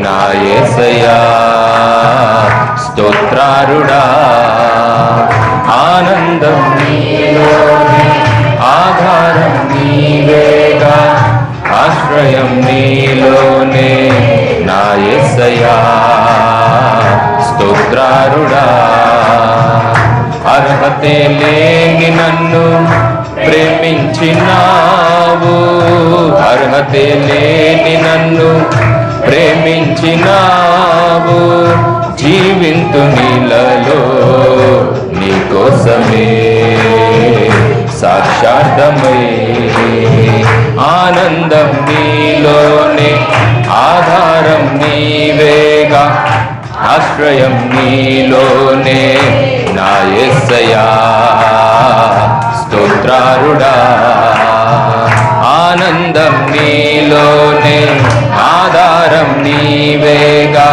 నా యేసయ్యా స్తోత్రారుడా. ఆనందం నీలోనే, ఆధారం నీవేగా, ఆశ్రయం నీలోనే నా యేసయ్యా స్తోత్రారుడా. అర్హతే లేని నన్ను ప్రేమించినావు, అర్హతే లేని నన్ను ప్రేమించినావు. జీవింతు నీలలో నీకోసమే సాక్షార్థమై. ఆనందం నీలోనే, ఆధారం నీవేగా, ఆశ్రయం నీలోనే నా యేసయ్యా స్తోత్రారుడా. ఆనందం నీలోనే, ఆధారం నీవేగా,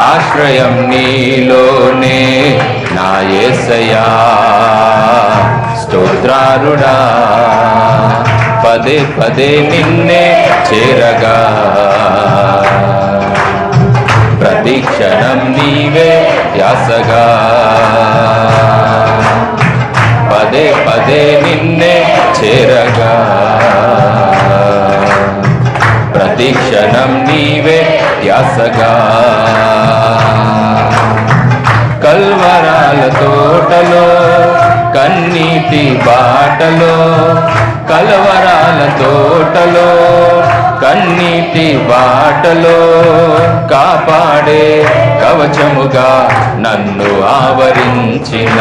ఆశ్రయం నీలోనే నా యేసయ్యా స్తోత్రారుడా. పదే పదే నిన్నే చేరగా, ప్రతిక్షణం నీవే ధ్యాసగా, పదే పదే నిన్నే చేరగా, ప్రతిక్షణం నీవే ధ్యాసగా. కల్వరాల తోటలో, కన్నీటి బాటలో, కల్వరాల తోటలో, కన్నీటి బాటలో కాపాడే కవచముగా నన్ను ఆవరించిన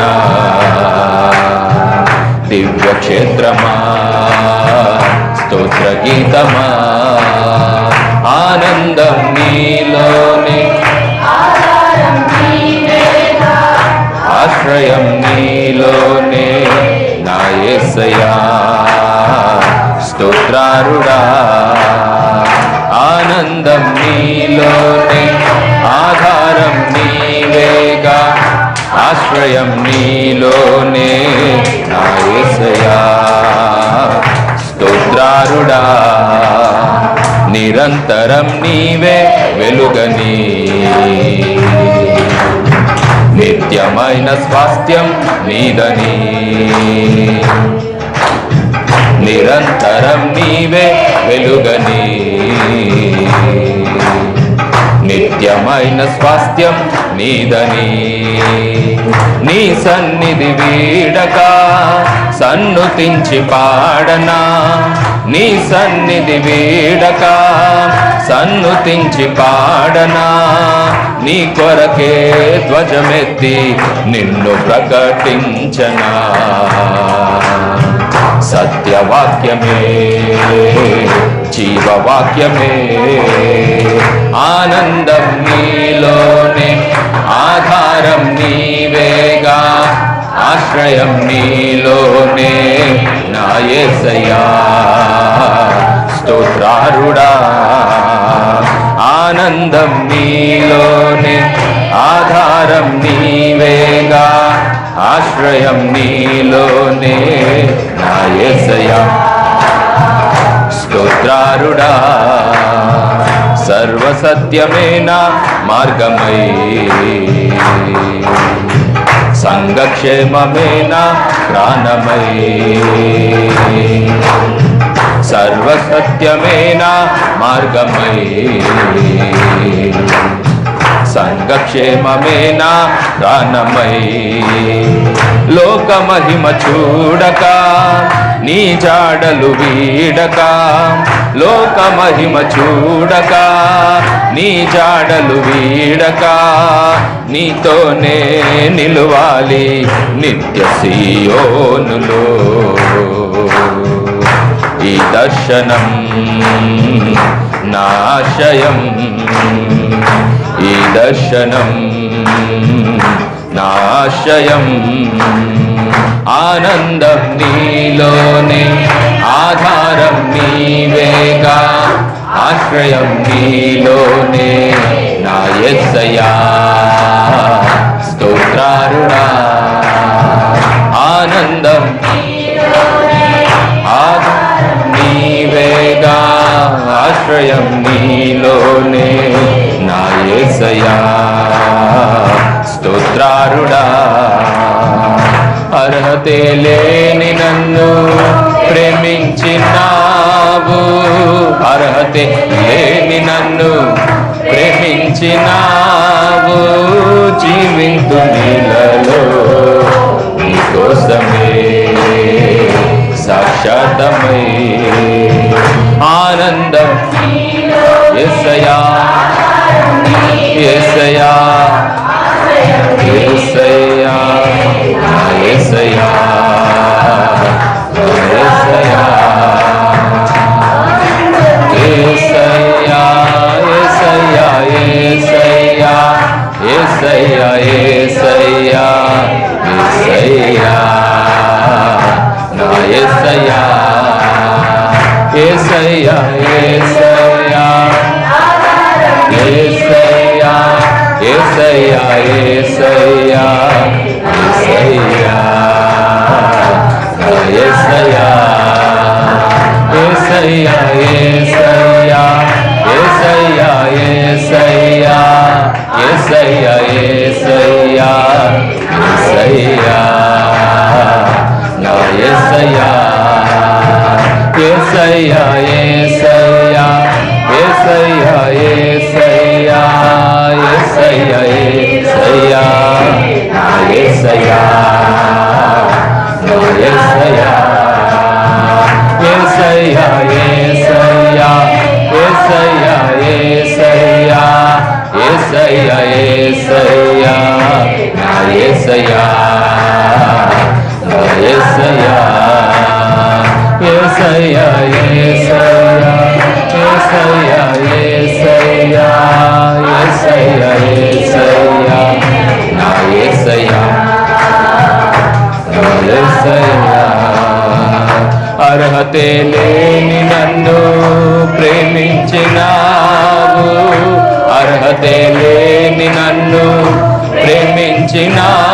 దివ్య క్షేత్రమా, స్తోత్ర గీతమా. ఆనందం నీలోనే, ఆశ్రయం నీలోనే నా యేసయ్యా స్తోత్రారుడా. ఆనందం నీలోనే, ఆధారం నీవేగా, ఆశ్రయం నీలోనే నా యేసయ్యా స్తోత్రారుడా. నిరంతరం నీవే వెలుగని, నిత్యమైన స్వాస్థ్యం నీదని. నిరంతరం నీవే వెలుగని, నిత్యమైన స్వాస్థ్యం నీదని. నీ సన్నిధి వీడక సన్నుతించి పాడనా, నీ సన్నిధి వీడక సన్నుతించి పాడనా. నీ కొరకే ధ్వజమెత్తి నిన్ను ప్రకటించనా. సత్యవాక్యమే, జీవవాక్యమే. ఆనందం నీలోనే, ఆధారం నీవేగా, ఆశ్రయం నీలోనే నా యేసయ్యా స్తోత్రారుడా. ఆనందం నీలోనే, ఆధారం నీవేగా, ఆశ్రయం నీలోనే నా యేసయ్యా స్తోత్రారుడా. సర్వసత్యమైన మార్గమై, సంఘక్షేమమైన ప్రాణమై. సర్వసత్యమైన మార్గమై, సంఘక్షేమమైన ప్రాణమై. లోక మహిమ చూడక, నీ జాడలు వీడక, లోక మహిమ చూడక, నీ జాడలు వీడక, నీతోనే నిలువాలి నిత్య సీయోనులో. ఈ దర్శనం నాశయం, ఈ దర్శనం నాశయం. ఆనందం నీలోనే, ఆధారం నీవేగా, ఆశ్రయం నీలోనే నా యేసయ్యా స్తోత్రారుడా. ఆనందం ఆధారం నీవేగా, ఆశ్రయం నీలోనే నా యేసయ్యా స్తోత్రారుడా. అర్హతే లేని నన్ను ప్రేమించినావు, అర్హతే లేని నన్ను ప్రేమించినావు. జీవింతు నీలలో నీకోసమే సాక్షాత్తమై ఆనందం యేసయ్యా యేసయ్యా యేసయ్యా యేసయ్యా యేసయ్యా యేసయ్యా యేసయ్యా యేసయ్యా యేసయ్యా యేసయ్యా నా యేసయ్యా యేసయ్యా యేసయ్యా యేసయ్యా యేసయ్యా యేసయ్యా యేసయ్యా నా యేసయ్యా యేసయ్యా యేసయ్యా యేసయ్యా యేసయ్యా యేసయ్యా యేసయ్యా యేసయ్యా నా యేసయ్యా యేసయ్యా యేసయ్యా యేసయ్యా యేసయ్యా యేసయ్యా యేసయ్యా నా యేసయ్యా నా యేసయ్యా యేసయ్యా యేసయ్యా యేసయ్యా యేసయ్యా యేసయ్యా యేసయ్యా నా యేసయ్యా నా యేసయ్యా యేసయ్యా యేసయ్యా యేసయ్యా యేసయ్యా యేసయ్యా యేసయ్యా నా యేసయ్యా నా యేసయ్యా అర్హతే లేని నన్ను ప్రేమించినావు, అర్హతే లేని నన్ను ప్రేమించినావు.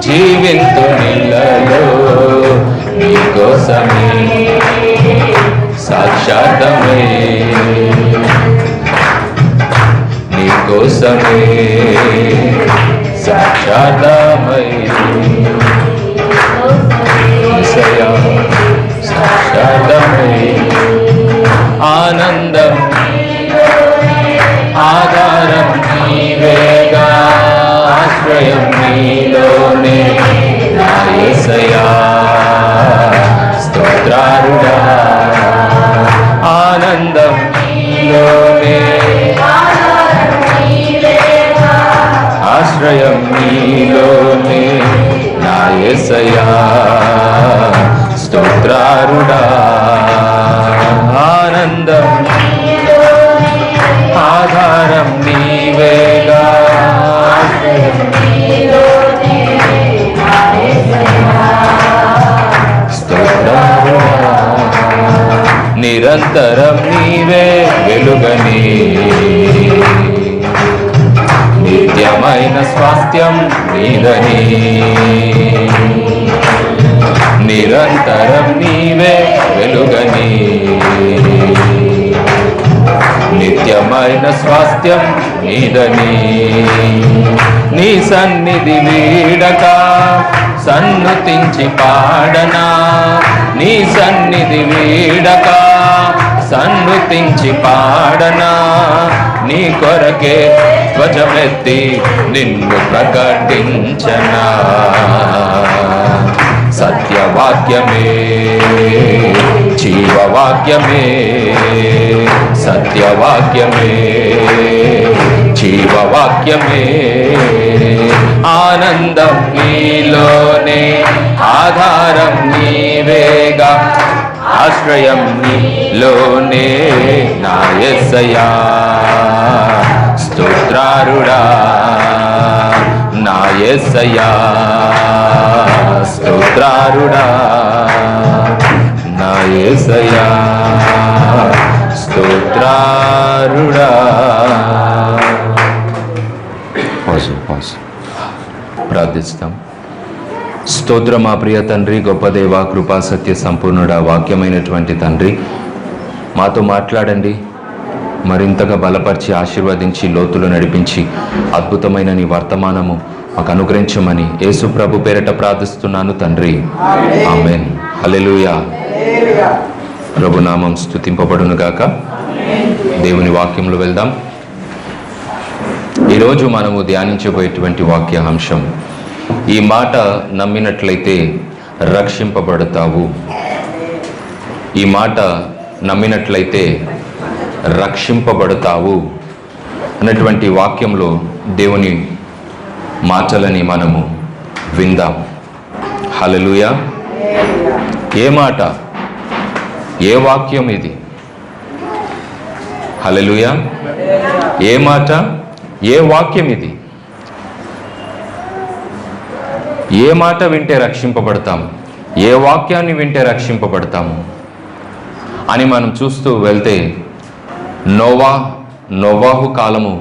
జీవింతు నీలలో నీకోసమే సాక్షాత్తమై నీకోసమే సాక్షాత్తమై యేసయ్యా సాక్షాత్తమై ఆనందం ఆధారం నీవేగా ఆశ్రయం నీలోనే నా యేసయ్యా స్తోత్రారుడా. ఆనందం నీలోనే ఆశ్రయం నీలోనే నా యేసయ్యా స్తోత్రారుడా. ఆనందం ఆధారం నీవేగా స్తోత్రారుడా. నిరంతరం నీవే వెలుగని నిత్యమైన స్వాస్థ్యం నీదని, నిరంతరం నీవే వెలుగని నిత్యమైన స్వాస్థ్యం నీదని. నీ సన్నిధి వీడక సన్నుతించి పాడనా, నీ సన్నిధి వీడక సన్నుతించి పాడనా. నీ కొరకే ధ్వజమెత్తి నిన్ను ప్రకటించనా. సత్యవాక్యమే జీవవాక్యమే, సత్యవాక్యమే జీవవాక్యమే. ఆనందం నీలోనే ఆధారం నీవేగా ఆశ్రయం నీలోనే నా యేసయ్యా స్తోత్రారుడా. నా యేసయ్యా స్తోత్రారుడా. నా యేసయ్యా స్తోత్రారుడా. ప్రార్థిస్తాం. స్తోత్ర మా ప్రియ తండ్రి, గొప్ప దేవ, కృపా సత్య సంపూర్ణుడా, వాక్యమైనటువంటి తండ్రి, మాతో మాట్లాడండి, మరింతగా బలపరిచి ఆశీర్వదించి లోతులో నడిపించి అద్భుతమైన నీ వర్తమానము మాకు అనుగ్రహించమని యేసు ప్రభు పేరిట ప్రార్థిస్తున్నాను తండ్రి, ఆమేన్. హల్లెలూయా. ప్రభునామం స్తుతింపబడును గాక. దేవుని వాక్యంలో వెళ్దాం. ఈరోజు మనము ధ్యానించబోయేటువంటి వాక్యాంశం, ఈ మాట నమ్మినట్లయితే రక్షింపబడతావు. ఈ మాట నమ్మినట్లయితే రక్షింపబడతావు అన్నటువంటి వాక్యంలో దేవుని మాటలని మనము విందాం. హల్లెలూయా. ఏ మాట, ఏ వాక్యం ఇది? హల్లెలూయా. ఏ మాట, ఏ వాక్యం ఇది? ఏ మాట వింటే రక్షింపబడతాము, ఏ వాక్యాన్ని వింటే రక్షింపబడతాము అని మనం చూస్తూ వెళ్తే నోవాహు కాలము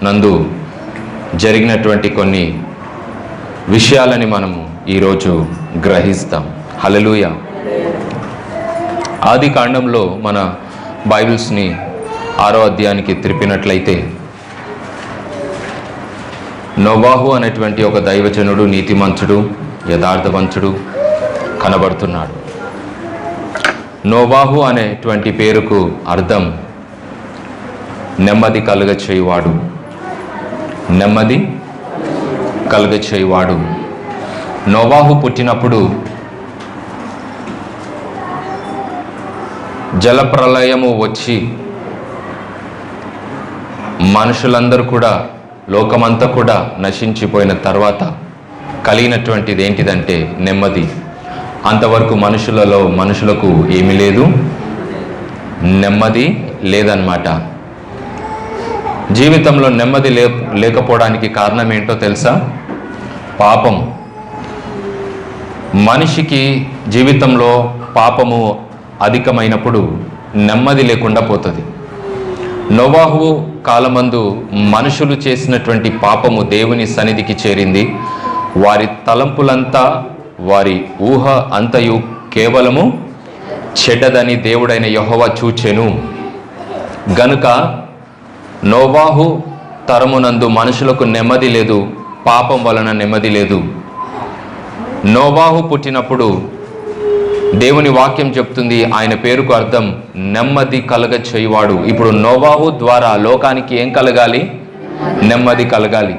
నందు జరిగినటువంటి కొన్ని విషయాలని మనము ఈరోజు గ్రహిస్తాం. హల్లెలూయా. ఆది కాండంలో మన బైబిల్స్ని 6వ అధ్యాయానికి తిరిపినట్లయితే నోవాహు అనేటువంటి ఒక దైవజనుడు, నీతిమంతుడు, యథార్థవంతుడు కనబడుతున్నాడు. నోవాహు అనేటువంటి పేరుకు అర్థం నెమ్మది కలుగచేయువాడు. నెమ్మది కలుగచేయువాడు. నోవాహు పుట్టినప్పుడు జలప్రలయము వచ్చి మనుషులందరూ కూడా, లోకమంతా కూడా నశించిపోయిన తర్వాత కలిగినటువంటిది ఏంటిదంటే నెమ్మది. అంతవరకు మనుషులకు ఏమీ లేదు, నెమ్మది లేదన్నమాట. జీవితంలో నెమ్మది లేకపోవడానికి కారణం ఏంటో తెలుసా? పాపం. మనిషికి జీవితంలో పాపము అధికమైనప్పుడు నెమ్మది లేకుండా పోతుంది. నోవాహు కాలమందు మనుషులు చేసినటువంటి పాపము దేవుని సన్నిధికి చేరింది. వారి తలంపులంతా, వారి ఊహ అంతయు కేవలము చెడ్డదని దేవుడైన యెహోవా చూచెను. గనుక నోవాహు తరమునందు మనుషులకు నెమ్మది లేదు, పాపం వలన నెమ్మది లేదు. నోవాహు పుట్టినప్పుడు దేవుని వాక్యం చెప్తుంది, ఆయన పేరుకు అర్థం నెమ్మది కలగచేయువాడు. ఇప్పుడు నోవాహు ద్వారా లోకానికి ఏం కలగాలి? నెమ్మది కలగాలి.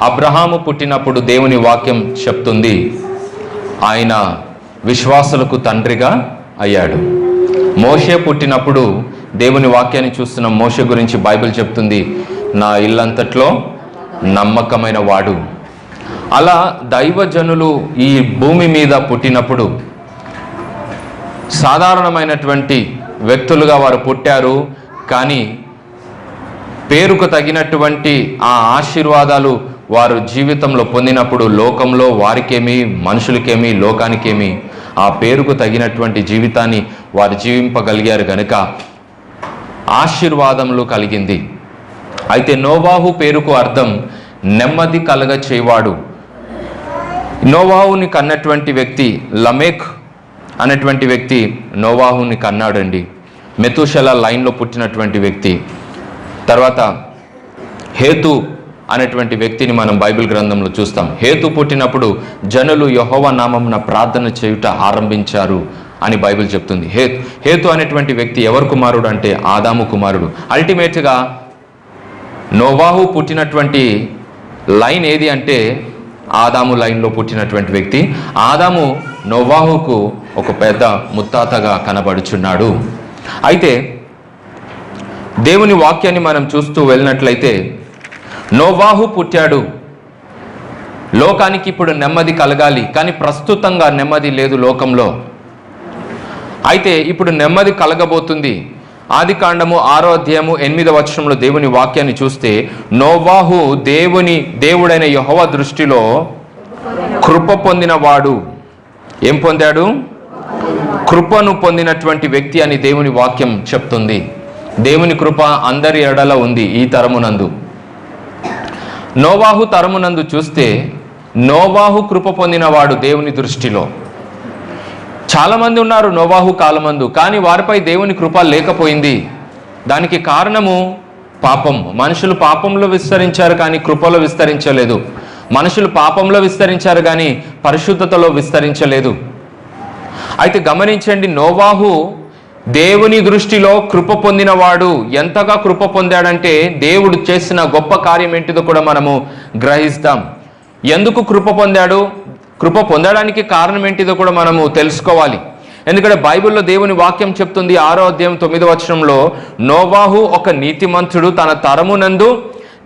అబ్రహాము పుట్టినప్పుడు దేవుని వాక్యం చెప్తుంది, ఆయన విశ్వాసులకు తండ్రిగా అయ్యాడు. మోషే పుట్టినప్పుడు దేవుని వాక్యాన్ని చూస్తున్న మోషే గురించి బైబిల్ చెప్తుంది, నా ఇల్లంతట్లో నమ్మకమైన వాడు. అలా దైవజనులు ఈ భూమి మీద పుట్టినప్పుడు సాధారణమైనటువంటి వ్యక్తులుగా వారు పుట్టారు. కానీ పేరుకు తగినటువంటి ఆ ఆశీర్వాదాలు వారు జీవితంలో పొందినప్పుడు లోకంలో వారికేమి, మనుషులకేమి, లోకానికేమి ఆ పేరుకు తగినటువంటి జీవితాన్ని వారు జీవింపగలిగారు కనుక ఆశీర్వాదములు కలిగింది. అయితే నోవాహు పేరుకు అర్థం నెమ్మది కలగచేవాడు. నోవాహుని కన్నటువంటి వ్యక్తి లమేక్ అనేటువంటి వ్యక్తి నోవాహుని కన్నాడండి. మెతూషెల లైన్లో పుట్టినటువంటి వ్యక్తి. తర్వాత హేతు అనేటువంటి వ్యక్తిని మనం బైబిల్ గ్రంథంలో చూస్తాం. హేతు పుట్టినప్పుడు జనులు యెహోవా నామమున ప్రార్థన చేయుట ఆరంభించారు అని బైబిల్ చెప్తుంది. హేతు అనేటువంటి వ్యక్తి ఎవరు కుమారుడు అంటే ఆదాము కుమారుడు. అల్టిమేట్గా నోవాహు పుట్టినటువంటి లైన్ ఏది అంటే ఆదాము లైన్లో పుట్టినటువంటి వ్యక్తి. ఆదాము నోవాహుకు ఒక పెద్ద ముత్తాతగా కనబడుచున్నాడు. అయితే దేవుని వాక్యాన్ని మనం చూస్తూ వెళ్ళినట్లయితే నోవాహు పుట్టాడు, లోకానికి ఇప్పుడు నెమ్మది కలగాలి, కానీ ప్రస్తుతంగా నెమ్మది లేదు లోకంలో. అయితే ఇప్పుడు నెమ్మది కలగబోతుంది. ఆది కాండము 6వ అధ్యాయము 8వ వచనంలో దేవుని వాక్యాన్ని చూస్తే నోవాహు దేవుడైన యెహోవా దృష్టిలో కృప పొందినవాడు. ఏం పొందాడు? కృపను పొందినటువంటి వ్యక్తి అని దేవుని వాక్యం చెప్తుంది. దేవుని కృప అందరి ఎడల ఉంది ఈ తరమునందు. నోవాహు తరమునందు చూస్తే నోవాహు కృప పొందినవాడు దేవుని దృష్టిలో. చాలామంది ఉన్నారు నోవాహు కాలమందు, కానీ వారిపై దేవుని కృప లేకపోయింది. దానికి కారణము పాపం. మనుషులు పాపంలో విస్తరించారు కానీ కృపలో విస్తరించలేదు. మనుషులు పాపంలో విస్తరించారు కానీ పరిశుద్ధతలో విస్తరించలేదు. అయితే గమనించండి, నోవాహు దేవుని దృష్టిలో కృప పొందినవాడు. ఎంతగా కృప పొందాడంటే దేవుడు చేసిన గొప్ప కార్యం ఏంటిదో కూడా మనము గ్రహిస్తాం. ఎందుకు కృప పొందాడు, కృప పొందడానికి కారణం ఏంటిదో కూడా మనము తెలుసుకోవాలి. ఎందుకంటే బైబిల్లో దేవుని వాక్యం చెప్తుంది, 6వ అధ్యాయం 9వ వచనంలో, నోవాహు ఒక నీతిమంతుడు, తన తరమునందు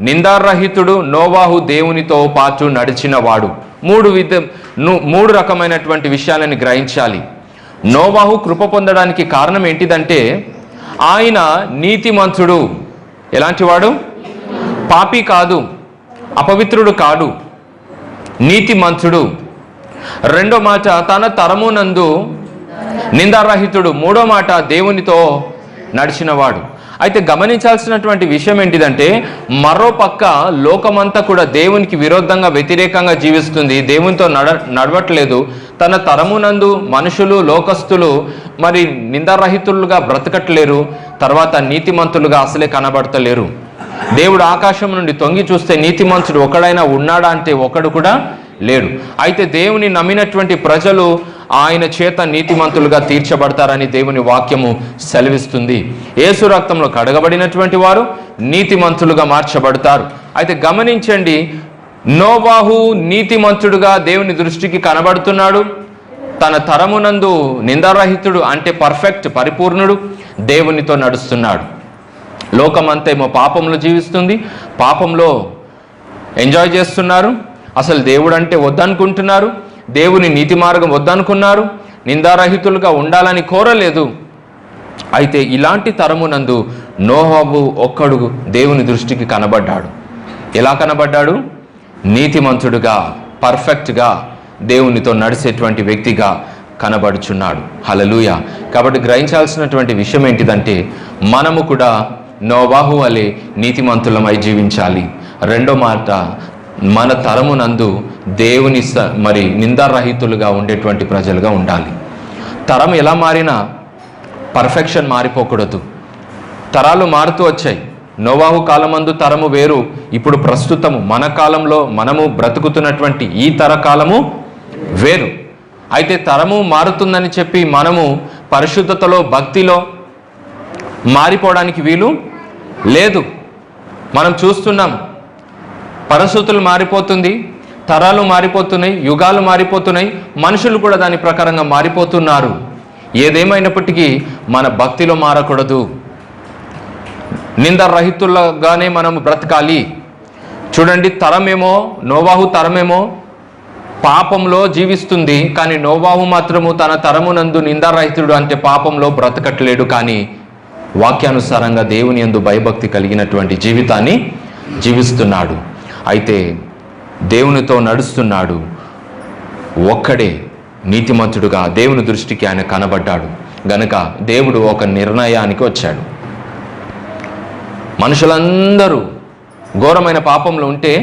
నిందారహితుడు, నోవాహు దేవునితో పాటు నడిచినవాడు. మూడు రకమైనటువంటి విషయాలను గ్రహించాలి. నోవాహు కృప పొందడానికి కారణం ఏంటిదంటే ఆయన నీతిమంతుడు. ఎలాంటివాడు? పాపి కాదు, అపవిత్రుడు కాడు, నీతిమంతుడు. రెండో మాట తన తరమునందు నిందారహితుడు. మూడో మాట దేవునితో నడిచినవాడు. అయితే గమనించాల్సినటువంటి విషయం ఏంటిదంటే, మరో పక్క లోకమంతా కూడా దేవునికి విరుద్ధంగా వ్యతిరేకంగా జీవిస్తుంది, దేవునితో నడవట్లేదు. తన తరమునందు మనుషులు, లోకస్తులు మరి నిందారహితులుగా బ్రతకట్లేరు, తర్వాత నీతిమంతులుగా అసలే కనబడతలేరు. దేవుడు ఆకాశం నుండి తొంగి చూస్తే నీతిమంతుడు ఒకడైనా ఉన్నాడా అంటే ఒకడు కూడా లేడు. అయితే దేవుని నమ్మినటువంటి ప్రజలు ఆయన చేత నీతిమంతులుగా తీర్చబడతారని దేవుని వాక్యము సెలవిస్తుంది. యేసు రక్తంలో కడగబడినటువంటి వారు నీతిమంతులుగా మార్చబడతారు. అయితే గమనించండి, నోవాహు నీతిమంతుడుగా దేవుని దృష్టికి కనబడుతున్నాడు. తన తరమునందు నిందారహితుడు అంటే పర్ఫెక్ట్, పరిపూర్ణుడు, దేవునితో నడుస్తున్నాడు. లోకమంతా ఏమో పాపంలో జీవిస్తుంది, పాపంలో ఎంజాయ్ చేస్తున్నారు, అసలు దేవుడు అంటే వద్దనుకుంటున్నారు, దేవుని నీతి మార్గం వద్దనుకున్నారు, నిందారహితులుగా ఉండాలని కోరలేదు. అయితే ఇలాంటి తరమునందు నోవాహు ఒక్కడు దేవుని దృష్టికి కనబడ్డాడు. ఎలా కనబడ్డాడు? నీతిమంతుడుగా, పర్ఫెక్ట్గా, దేవునితో నడిచేటువంటి వ్యక్తిగా కనబడుచున్నాడు. హల్లెలూయా. కాబట్టి గ్రహించాల్సినటువంటి విషయం ఏంటిదంటే, మనము కూడా నోవాహు వలె నీతిమంతులమై జీవించాలి. రెండో మాట, మన తరమునందు దేవుని మరి నిందారహితులుగా ఉండేటువంటి ప్రజలుగా ఉండాలి. తరం ఎలా మారినా పర్ఫెక్షన్ మారిపోకూడదు. తరాలు మారుతూ వచ్చాయి. నోవాహు కాలమందు తరము వేరు, ఇప్పుడు ప్రస్తుతము మన కాలంలో మనము బ్రతుకుతున్నటువంటి ఈ తరకాలము వేరు. అయితే తరము మారుతుందని చెప్పి మనము పరిశుద్ధతలో, భక్తిలో మారిపోవడానికి వీలు లేదు. మనం చూస్తున్నాం, పరిస్థితులు మారిపోతుంది, తరాలు మారిపోతున్నాయి, యుగాలు మారిపోతున్నాయి, మనుషులు కూడా దాని ప్రకారంగా మారిపోతున్నారు. ఏదేమైనప్పటికీ మన భక్తిలో మారకూడదు, నిందారహితులుగానే మనము బ్రతకాలి. చూడండి, తరమేమో, నోవాహు తరమేమో పాపంలో జీవిస్తుంది, కానీ నోవాహు మాత్రము తన తరమునందు నిందారహితుడు అంటే పాపంలో బ్రతకట్లేడు, కానీ వాక్యానుసారంగా దేవుని యందు భయభక్తి కలిగినటువంటి జీవితాన్ని జీవిస్తున్నాడు. అయితే దేవునితో నడుస్తున్నాడు. ఒక్కడే నీతిమంతుడుగా దేవుని దృష్టికి ఆయన కనబడ్డాడు గనుక దేవుడు ఒక నిర్ణయానికి వచ్చాడు. మనుషులందరూ ఘోరమైన పాపంలో ఉంటే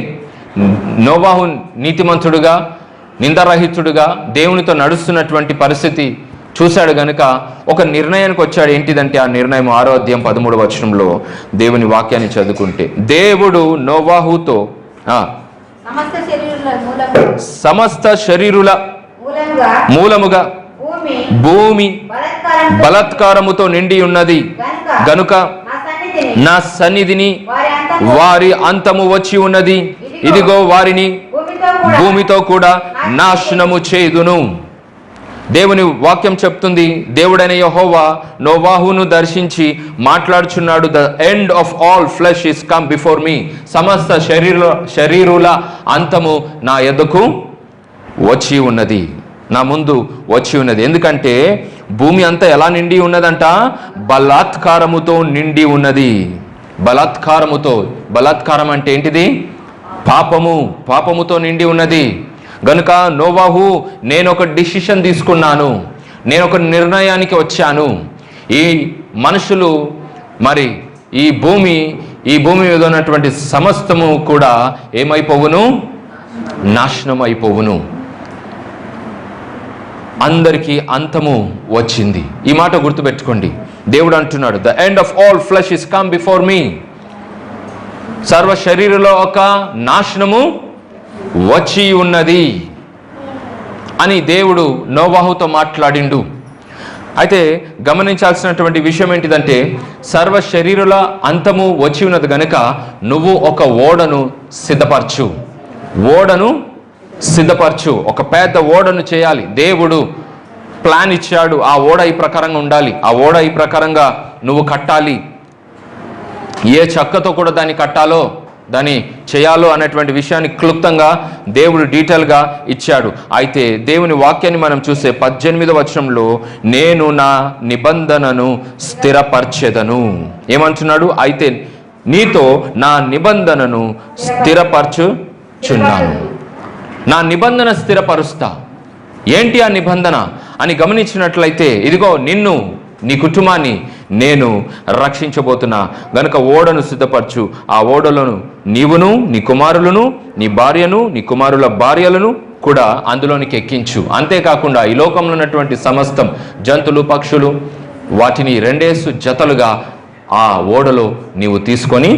నోవాహు నీతిమంతుడుగా, నిందారహితుడుగా దేవునితో నడుస్తున్నటువంటి పరిస్థితి చూశాడు గనుక ఒక నిర్ణయానికి వచ్చాడు. ఏంటిదంటే ఆ నిర్ణయం 6వ అధ్యాయం 13వ వచనంలో దేవుని వాక్యాన్ని చదువుకుంటే, దేవుడు నోవాహుతో సమస్త శరీరుల మూలముగా భూమి బలాత్కారముతో నిండి ఉన్నది గనుక నా సన్నిధిని వారి అంతము వచ్చి ఉన్నది, ఇదిగో వారిని భూమితో కూడా నాశనము చేయుదును. దేవుని వాక్యం చెప్తుంది, దేవుడైన యెహోవా నోవాహును దర్శించి మాట్లాడుచున్నాడు, the end of all flesh is come before me. సమస్త శరీరుల అంతము నా ఎద్దకు వచ్చి ఉన్నది, నా ముందు వచ్చి ఉన్నది. ఎందుకంటే భూమి అంతా ఎలా నిండి ఉన్నదంట? బలాత్కారముతో నిండి ఉన్నది. బలాత్కారముతో, బలాత్కారం అంటే ఏంటిది? పాపముతో నిండి ఉన్నది. గనుక నోవాహు, నేను ఒక డిసిషన్ తీసుకున్నాను, నేను ఒక నిర్ణయానికి వచ్చాను. ఈ మనుషులు మరి ఈ భూమి మీద ఉన్నటువంటి సమస్తము కూడా ఏమైపోవును? నాశనం అయిపోవును. అందరికీ అంతము వచ్చింది. ఈ మాట గుర్తుపెట్టుకోండి. దేవుడు అంటున్నాడు, the end of all flesh is come before మీ. సర్వ శరీరంలో ఒక నాశనము వచ్చి ఉన్నది అని దేవుడు నోవాహుతో మాట్లాడిండు. అయితే గమనించాల్సినటువంటి విషయం ఏంటిదంటే, సర్వ శరీరుల అంతము వచ్చి ఉన్నది గనుక నువ్వు ఒక ఓడను సిద్ధపరచు. ఒక పెద్ద ఓడను చేయాలి. దేవుడు ప్లాన్ ఇచ్చాడు. ఆ ఓడ ఈ ప్రకారంగా ఉండాలి, ఆ ఓడ ఈ ప్రకారంగా నువ్వు కట్టాలి. ఏ చెక్కతో కూడా దాన్ని కట్టాలో, దాన్ని చేయాలో అనేటువంటి విషయాన్ని క్లుప్తంగా దేవుడు డీటెయిల్గా ఇచ్చాడు. అయితే దేవుని వాక్యాన్ని మనం చూస్తే 18వ వచనంలో, నేను నా నిబంధనను స్థిరపరచెదను. ఏమంటున్నాడు? అయితే నీతో నా నిబంధనను స్థిరపరచుచున్నాను. నా నిబంధన స్థిరపరుస్తా. ఏంటి ఆ నిబంధన అని గమనించినట్లయితే, ఇదిగో నిన్ను, నీ కుటుంబాన్ని నేను రక్షించబోతున్నా గనుక ఓడను సిద్ధపరచు. ఆ ఓడలను నీవును, నీ కుమారులను, నీ భార్యను, నీ కుమారుల భార్యలను కూడా అందులోనికి ఎక్కించు. అంతేకాకుండా ఈ లోకంలో ఉన్నటువంటి సమస్తం జంతువులు, పక్షులు, వాటిని 2 జతలుగా ఆ ఓడలో నీవు తీసుకొని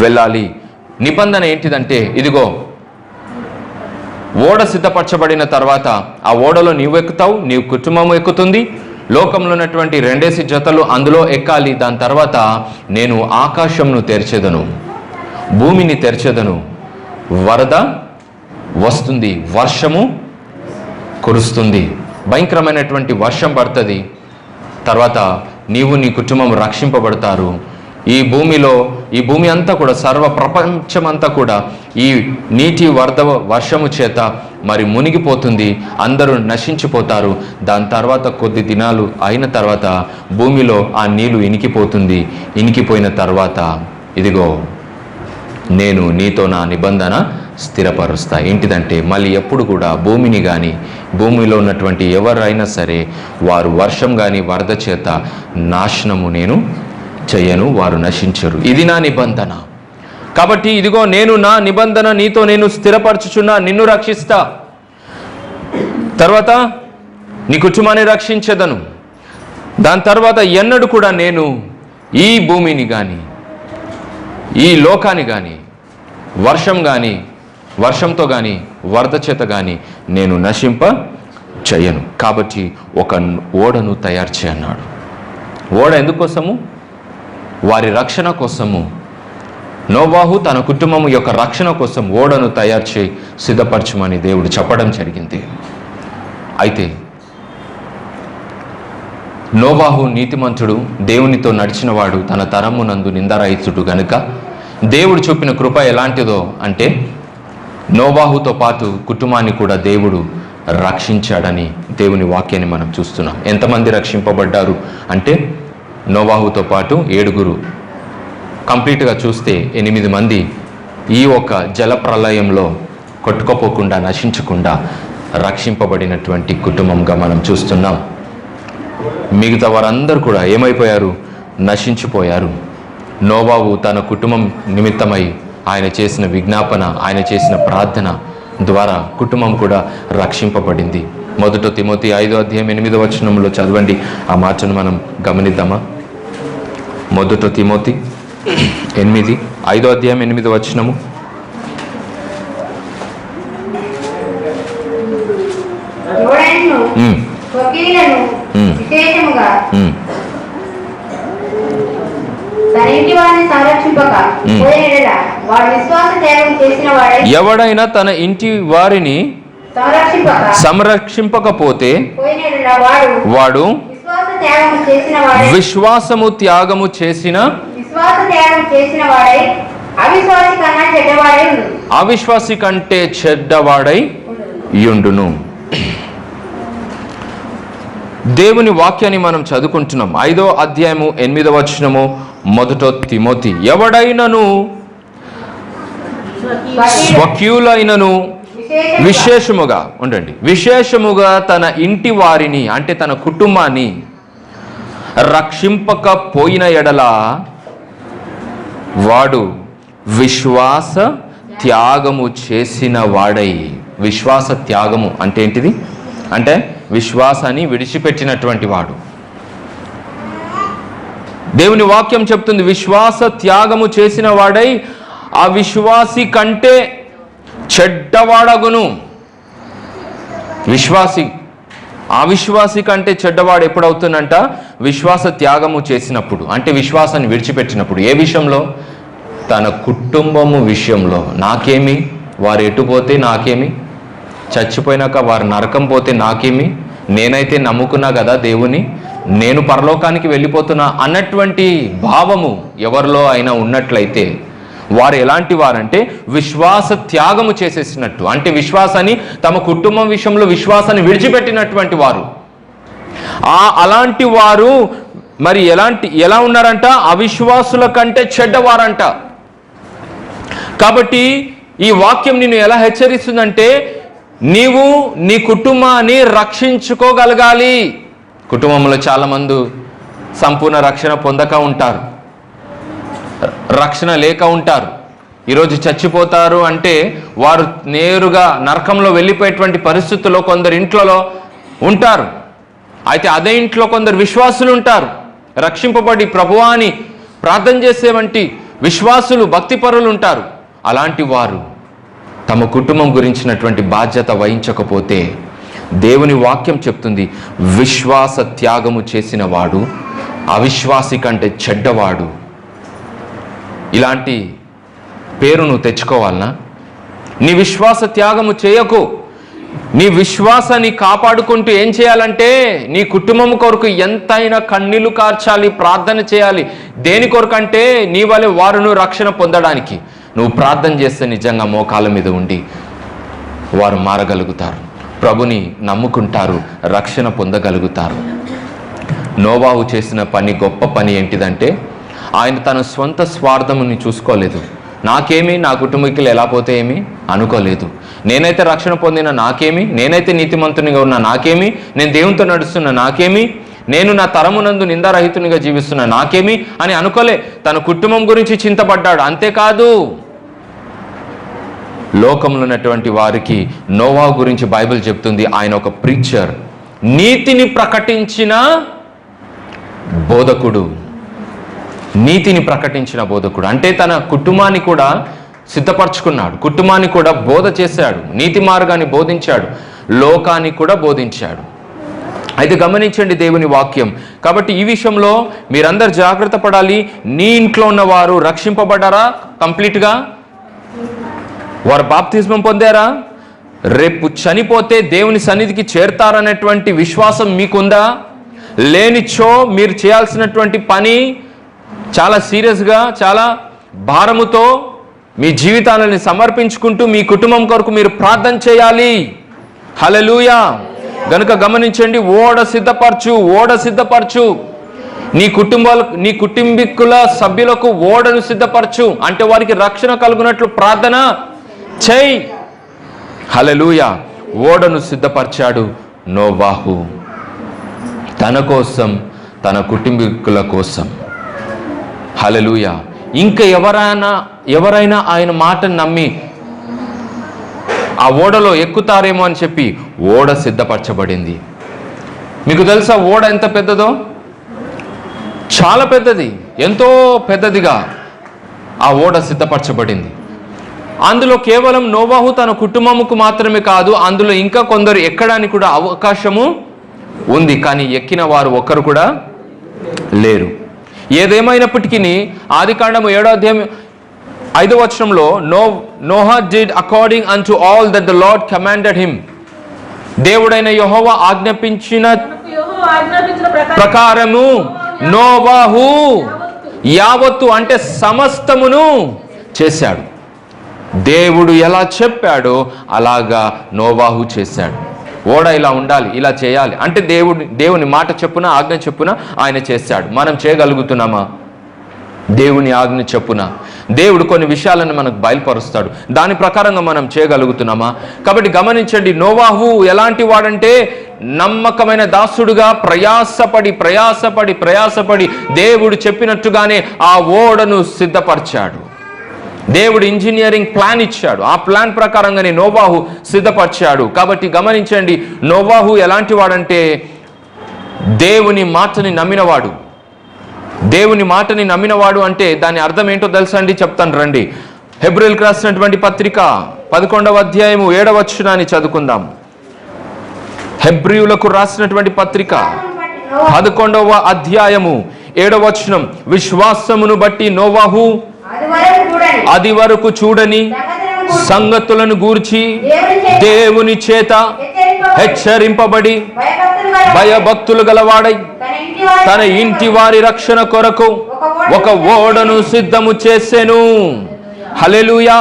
వెళ్ళాలి. నిబంధన ఏంటిదంటే, ఇదిగో ఓడ సిద్ధపరచబడిన తర్వాత ఆ ఓడలో నీవు ఎక్కుతావు, నీ కుటుంబం ఎక్కుతుంది. లోకంలో ఉన్నటువంటి 2 జతలు అందులో ఎక్కాలి. దాని తర్వాత నేను ఆకాశంను తెరిచెదను, భూమిని తెరిచెదను, వరద వస్తుంది, వర్షము కురుస్తుంది, భయంకరమైనటువంటి వర్షం పడుతుంది. తర్వాత నీవు, నీ కుటుంబం రక్షింపబడతారు. ఈ భూమి అంతా కూడా, సర్వ ప్రపంచం అంతా కూడా ఈ నీటి వర్షము చేత మరి మునిగిపోతుంది. అందరూ నశించిపోతారు. దాని తర్వాత కొద్ది దినాలు అయిన తర్వాత భూమిలో ఆ నీళ్లు ఇనికిపోతుంది. ఇనికిపోయిన తర్వాత ఇదిగో నేను నీతో నా నిబంధన స్థిరపరుస్తా. ఏంటిదంటే, మళ్ళీ ఎప్పుడు కూడా భూమిని కానీ, భూమిలో ఉన్నటువంటి ఎవరైనా సరే వారు వర్షం కానీ వరద చేత నాశనము నేను చెయ్యను, వారు నశించరు. ఇది నా నిబంధన. కాబట్టి ఇదిగో నేను నా నిబంధన నీతో నేను స్థిరపరచుచున్నా, నిన్ను రక్షిస్తా. తర్వాత నీ కుటుంబాన్ని రక్షించదను. దాని తర్వాత ఎన్నడూ కూడా నేను ఈ భూమిని కానీ, ఈ లోకాన్ని కానీ, వర్షంతో కానీ, వరద చేత కానీ నేను నశింప చెయ్యను. కాబట్టి ఒక ఓడను తయారు చేయన్నాడు. ఓడ ఎందుకోసము? వారి రక్షణ కోసము. నోవాహు తన కుటుంబం యొక్క రక్షణ కోసం ఓడను తయారు చేయి సిద్ధపరచమని దేవుడు చెప్పడం జరిగింది. అయితే నోవాహు నీతిమంతుడు, దేవునితో నడిచినవాడు, తన తరమునందు నిందారహితుడు గనుక దేవుడు చూపిన కృప ఎలాంటిదో అంటే, నోవాహుతో పాటు కుటుంబాన్ని కూడా దేవుడు రక్షించాడని దేవుని వాక్యాన్ని మనం చూస్తున్నాం. ఎంతమంది రక్షింపబడ్డారు అంటే, నోవాహుతో పాటు 7, కంప్లీట్గా చూస్తే 8 మంది ఈ ఒక జల ప్రళయంలో కొట్టుకోపోకుండా, నశించకుండా రక్షింపబడినటువంటి కుటుంబంగా మనం చూస్తున్నాం. మిగతా వారందరూ కూడా ఏమైపోయారు? నశించిపోయారు. నోవాహు తన కుటుంబం నిమిత్తమై ఆయన చేసిన విజ్ఞాపన, ఆయన చేసిన ప్రార్థన ద్వారా కుటుంబం కూడా రక్షింపబడింది. 1 తిమోతి 5వ అధ్యాయం 8వ వచనంలో చదవండి. ఆ మాటను మనం గమనిద్దామా? 1 తిమోతి 8, 5వ అధ్యాయం 8వ వచనము. ఎవడైనా తన ఇంటి వారిని సంరక్షింపకపోతే వాడు విశ్వాసము త్యాగము చేసిన అవిశ్వాసి కంటే చెడ్డవాడై యుండును. దేవుని వాక్యాన్ని మనం చదువుకుంటున్నాం. 5వ అధ్యాయము 8వ వచనము 1 తిమోతి. ఎవడైనను స్వకీయులైనను విశేషముగా తన ఇంటి వారిని అంటే తన కుటుంబాన్ని రక్షింపకపోయిన ఎడల వాడు విశ్వాస త్యాగము చేసిన వాడై. విశ్వాస త్యాగము అంటే ఏంటిది? అంటే విశ్వాసాన్ని విడిచిపెట్టినటువంటి వాడు. దేవుని వాక్యం చెప్తుంది, విశ్వాస త్యాగము చేసిన వాడై అవిశ్వాసి కంటే చెడ్డవాడగును. అవిశ్వాసి కంటే చెడ్డవాడు ఎప్పుడవుతుందంట? విశ్వాస త్యాగము చేసినప్పుడు, అంటే విశ్వాసాన్ని విడిచిపెట్టినప్పుడు. ఏ విషయంలో? తన కుటుంబము విషయంలో. నాకేమి, వారు ఎటుపోతే నాకేమి, చచ్చిపోయినాక వారు నరకం పోతే నాకేమి, నేనైతే నమ్ముకున్నా కదా దేవుని, నేను పరలోకానికి వెళ్ళిపోతున్నా అన్నటువంటి భావము ఎవరిలో అయినా ఉన్నట్లయితే వారు ఎలాంటి వారంటే విశ్వాస త్యాగము చేసేసినట్టు. అంటే విశ్వాసాన్ని, తమ కుటుంబం విషయంలో విశ్వాసాన్ని విడిచిపెట్టినటువంటి వారు. అలాంటి వారు మరి ఎలా ఉన్నారంట? అవిశ్వాసుల కంటే చెడ్డవారంట. కాబట్టి ఈ వాక్యం నిన్ను ఎలా హెచ్చరిస్తుందంటే, నీవు నీ కుటుంబాన్ని రక్షించుకోగలగాలి. కుటుంబంలో చాలామంది సంపూర్ణ రక్షణ పొందక ఉంటారు, రక్షణ లేక ఉంటారు. ఈరోజు చచ్చిపోతారు అంటే వారు నేరుగా నరకంలో వెళ్ళిపోయేటువంటి పరిస్థితుల్లో కొందరు ఇంట్లో ఉంటారు. అయితే అదే ఇంట్లో కొందరు విశ్వాసులు ఉంటారు, రక్షింపబడి ప్రభువాని ప్రార్థన చేసేవంటి విశ్వాసులు, భక్తిపరులు ఉంటారు. అలాంటి వారు తమ కుటుంబం గురించినటువంటి బాధ్యత వహించకపోతే దేవుని వాక్యం చెప్తుంది, విశ్వాస త్యాగము చేసిన వాడు అవిశ్వాసి కంటే చెడ్డవాడు. ఇలాంటి పేరు నువ్వు తెచ్చుకోవాలనా? నీ విశ్వాస త్యాగము చేయకు. నీ విశ్వాసాన్ని కాపాడుకుంటూ ఏం చేయాలంటే, నీ కుటుంబం కొరకు ఎంతైనా కన్నీళ్లు కార్చాలి, ప్రార్థన చేయాలి. దేని కొరకంటే, నీ వలె వారును రక్షణ పొందడానికి. నువ్వు ప్రార్థన చేస్తే నిజంగా మోకాళ్ళ మీద ఉండి వారు మారగలుగుతారు, ప్రభుని నమ్ముకుంటారు, రక్షణ పొందగలుగుతారు. నోవాహు చేసిన పని, గొప్ప పని ఏంటిదంటే, ఆయన తన సొంత స్వార్థముని చూసుకోలేదు. నాకేమి, నా కుటుంబీకులు ఎలా పోతే ఏమి అనుకోలేదు. నేనైతే రక్షణ పొందిన నాకేమి, నేనైతే నీతిమంతునిగా ఉన్నా నాకేమి, నేను దేవునితో నడుస్తున్నా నాకేమి, నేను నా తరమునందు నిందారహితునిగా జీవిస్తున్నా నాకేమి అని అనుకోలే. తన కుటుంబం గురించి చింతపడ్డాడు. అంతేకాదు, లోకంలో ఉన్నటువంటి వారికి నోవాహు గురించి బైబిల్ చెప్తుంది, ఆయన ఒక ప్రీచర్, నీతిని ప్రకటించిన బోధకుడు. నీతిని ప్రకటించిన బోధకుడు అంటే తన కుటుంబాన్ని కూడా సిద్ధపరచుకున్నాడు, కుటుంబాన్ని కూడా బోధ చేశాడు, నీతి మార్గాన్ని బోధించాడు, లోకాన్ని కూడా బోధించాడు. అయితే గమనించండి దేవుని వాక్యం. కాబట్టి ఈ విషయంలో మీరందరూ జాగ్రత్త పడాలి. నీ ఇంట్లో ఉన్న వారు రక్షింపబడ్డారా? కంప్లీట్గా వారు బాప్తిస్మం పొందారా? రేపు చనిపోతే దేవుని సన్నిధికి చేరతారనేటువంటి విశ్వాసం మీకుందా? లేనిచో మీరు చేయాల్సినటువంటి పని చాలా సీరియస్గా, చాలా భారముతో మీ జీవితాలను సమర్పించుకుంటూ మీ కుటుంబం కొరకు మీరు ప్రార్థన చేయాలి. హల్లెలూయా. గనుక గమనించండి, ఓడ సిద్ధపరచు. నీ కుటుంబీకుల సభ్యులకు ఓడను సిద్ధపరచు, అంటే వారికి రక్షణ కలుగునట్లు ప్రార్థన చేయి. హల్లెలూయా. ఓడను సిద్ధపరిచాడు నోవాహు, తన కోసం, తన కుటుంబీకుల కోసం. హల్లెలూయా. ఇంకా ఎవరైనా ఆయన మాటను నమ్మి ఆ ఓడలో ఎక్కుతారేమో అని చెప్పి ఓడ సిద్ధపరచబడింది. మీకు తెలుసా ఓడ ఎంత పెద్దదో? చాలా పెద్దది, ఎంతో పెద్దదిగా ఆ ఓడ సిద్ధపరచబడింది. అందులో కేవలం నోవాహు తన కుటుంబముకు మాత్రమే కాదు, అందులో ఇంకా కొందరు ఎక్కడానికి కూడా అవకాశము ఉంది. కానీ ఎక్కిన వారు ఒక్కరు కూడా లేరు. ఏదేమైనప్పటికీ ఆదికాండము 7వ అధ్యాయం 5వ వచనంలో Noah did according unto all that the Lord commanded him. దేవుడైన యెహోవా ఆజ్ఞాపించిన ప్రకారము నోవాహు యావత్తు, అంటే సమస్తమును చేశాడు. దేవుడు ఎలా చెప్పాడో అలాగా నోవాహు చేశాడు. ఓడ ఇలా ఉండాలి, ఇలా చేయాలి అంటే దేవుని మాట చెప్పున, ఆజ్ఞ చెప్పున ఆయన చేశాడు. మనం చేయగలుగుతున్నామా? దేవుని ఆజ్ఞ చెప్పున దేవుడు కొన్ని విషయాలను మనకు బయలుపరుస్తాడు, దాని ప్రకారంగా మనం చేయగలుగుతున్నామా? కాబట్టి గమనించండి, నోవాహు ఎలాంటి వాడంటే నమ్మకమైన దాసుడుగా ప్రయాసపడి దేవుడు చెప్పినట్టుగానే ఆ ఓడను సిద్ధపరిచాడు. దేవుడు ఇంజనీరింగ్ ప్లాన్ ఇచ్చాడు. ఆ ప్లాన్ ప్రకారంగానే నోవాహు సిద్ధపరిచాడు. కాబట్టి గమనించండి, నోవాహు ఎలాంటి వాడంటే దేవుని మాటని నమ్మినవాడు. దేవుని మాటని నమ్మినవాడు అంటే దాని అర్థం ఏంటో తెలుసా అండి? చెప్తాను రండి. హెబ్రీయులకు రాసినటువంటి పత్రిక 11వ అధ్యాయము 7వ వచనాన్ని చదువుకుందాం. హెబ్రీయులకు రాసినటువంటి పత్రిక 11వ అధ్యాయము 7వ వచనం, విశ్వాసమును బట్టి నోవాహు అది వరకు చూడని సంగతులను గూర్చి దేవుని చేత హెచ్చరింపబడి భయభక్తులు గలవాడై తన ఇంటి వారి రక్షణ కొరకు ఒక ఓడను సిద్ధము చేసెను. హల్లెలూయా.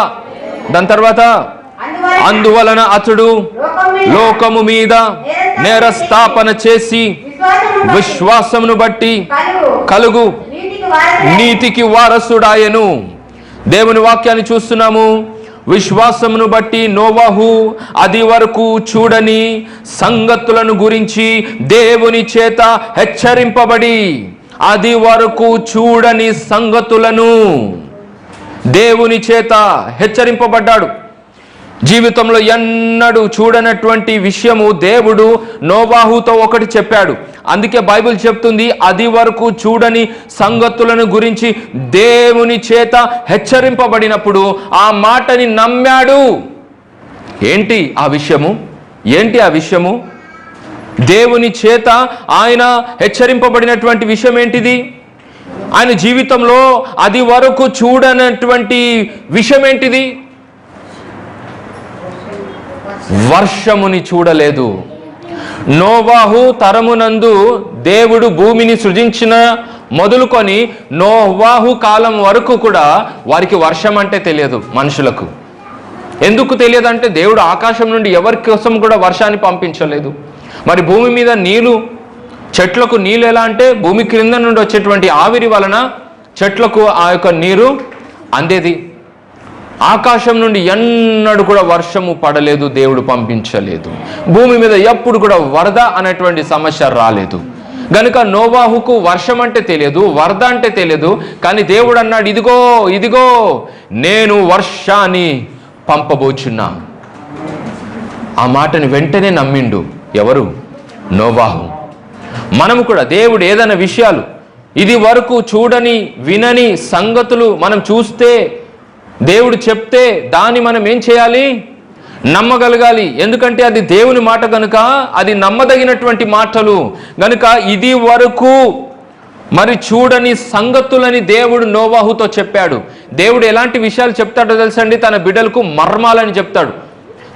దాని తర్వాత, అందువలన అతడు లోకము మీద నేరస్థాపన చేసి విశ్వాసమును బట్టి కలుగు నీతికి వారసుడాయెను. దేవుని వాక్యాన్ని చూస్తున్నాము. విశ్వాసమును బట్టి నోవాహు అది వరకు చూడని సంగతులను గురించి దేవుని చేత హెచ్చరింపబడి, అది వరకు చూడని సంగతులను దేవుని చేత హెచ్చరింపబడ్డాడు. జీవితంలో ఎన్నడూ చూడనటువంటి విషయము దేవుడు నోవాహుతో ఒకటి చెప్పాడు. అందుకే బైబిల్ చెప్తుంది, అది వరకు చూడని సంగతులను గురించి దేవుని చేత హెచ్చరింపబడినప్పుడు ఆ మాటని నమ్మాడు. ఏంటి ఆ విషయము? ఏంటి ఆ విషయము? దేవుని చేత ఆయన హెచ్చరింపబడినటువంటి విషయం ఏంటిది? ఆయన జీవితంలో అది వరకు చూడనటువంటి విషయం ఏంటిది? వర్షముని చూడలేదు. నోవాహు తరమునందు దేవుడు భూమిని సృజించిన మొదలుకొని నోవాహు కాలం వరకు కూడా వారికి వర్షం అంటే తెలియదు. మనుషులకు ఎందుకు తెలియదంటే దేవుడు ఆకాశం నుండి ఎవరి కోసం కూడా వర్షాన్ని పంపించలేదు. మరి భూమి మీద నీళ్లు, చెట్లకు నీళ్ళు ఎలా అంటే భూమి క్రింద నుండి వచ్చేటువంటి ఆవిరి వలన చెట్లకు ఆ యొక్క నీరు అందేది. ఆకాశం నుండి ఎన్నడూ కూడా వర్షము పడలేదు, దేవుడు పంపించలేదు. భూమి మీద ఎప్పుడు కూడా వరద అనేటువంటి సమస్య రాలేదు. గనుక నోవాహుకు వర్షం అంటే తెలియదు, వరద అంటే తెలియదు. కానీ దేవుడు అన్నాడు, ఇదిగో ఇదిగో నేను వర్షాన్ని పంపబోచున్నా. ఆ మాటని వెంటనే నమ్మిండు. ఎవరు? నోవాహు. మనము కూడా దేవుడు ఏదైనా విషయాలు ఇది వరకు చూడని వినని సంగతులు మనం చూస్తే, దేవుడు చెప్తే దాన్ని మనం ఏం చేయాలి? నమ్మగలగాలి. ఎందుకంటే అది దేవుని మాట కనుక, అది నమ్మదగినటువంటి మాటలు గనుక ఇది వరకు మరి చూడని సంగతులని దేవుడు నోవాహుతో చెప్పాడు. దేవుడు ఎలాంటి విషయాలు చెప్తాడో తెలుసండి? తన బిడ్డలకు మర్మాలని చెప్తాడు.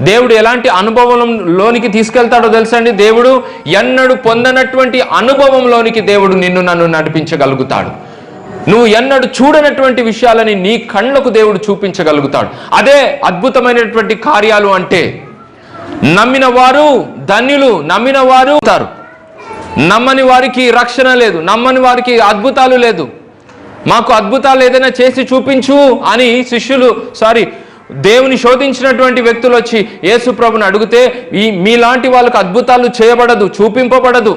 దేవుడు ఎలాంటి అనుభవంలోనికి తీసుకెళ్తాడో తెలుసండి? దేవుడు ఎన్నడూ పొందనటువంటి అనుభవంలోనికి దేవుడు నిన్ను నన్ను నడిపించగలుగుతాడు. నువ్వు ఎన్నడూ చూడనటువంటి విషయాలని నీ కళ్ళకు దేవుడు చూపించగలుగుతాడు. అదే అద్భుతమైనటువంటి కార్యాలు అంటే. నమ్మిన వారు ధన్యులు. నమ్మిన వారు అవుతారు. నమ్మని వారికి రక్షణ లేదు, నమ్మని వారికి అద్భుతాలు లేదు. మాకు అద్భుతాలు ఏదైనా చేసి చూపించు అని దేవుని శోధించినటువంటి వ్యక్తులు వచ్చి యేసు ప్రభుని అడిగితే, మీలాంటి వాళ్ళకు అద్భుతాలు చేయబడదు, చూపింపబడదు,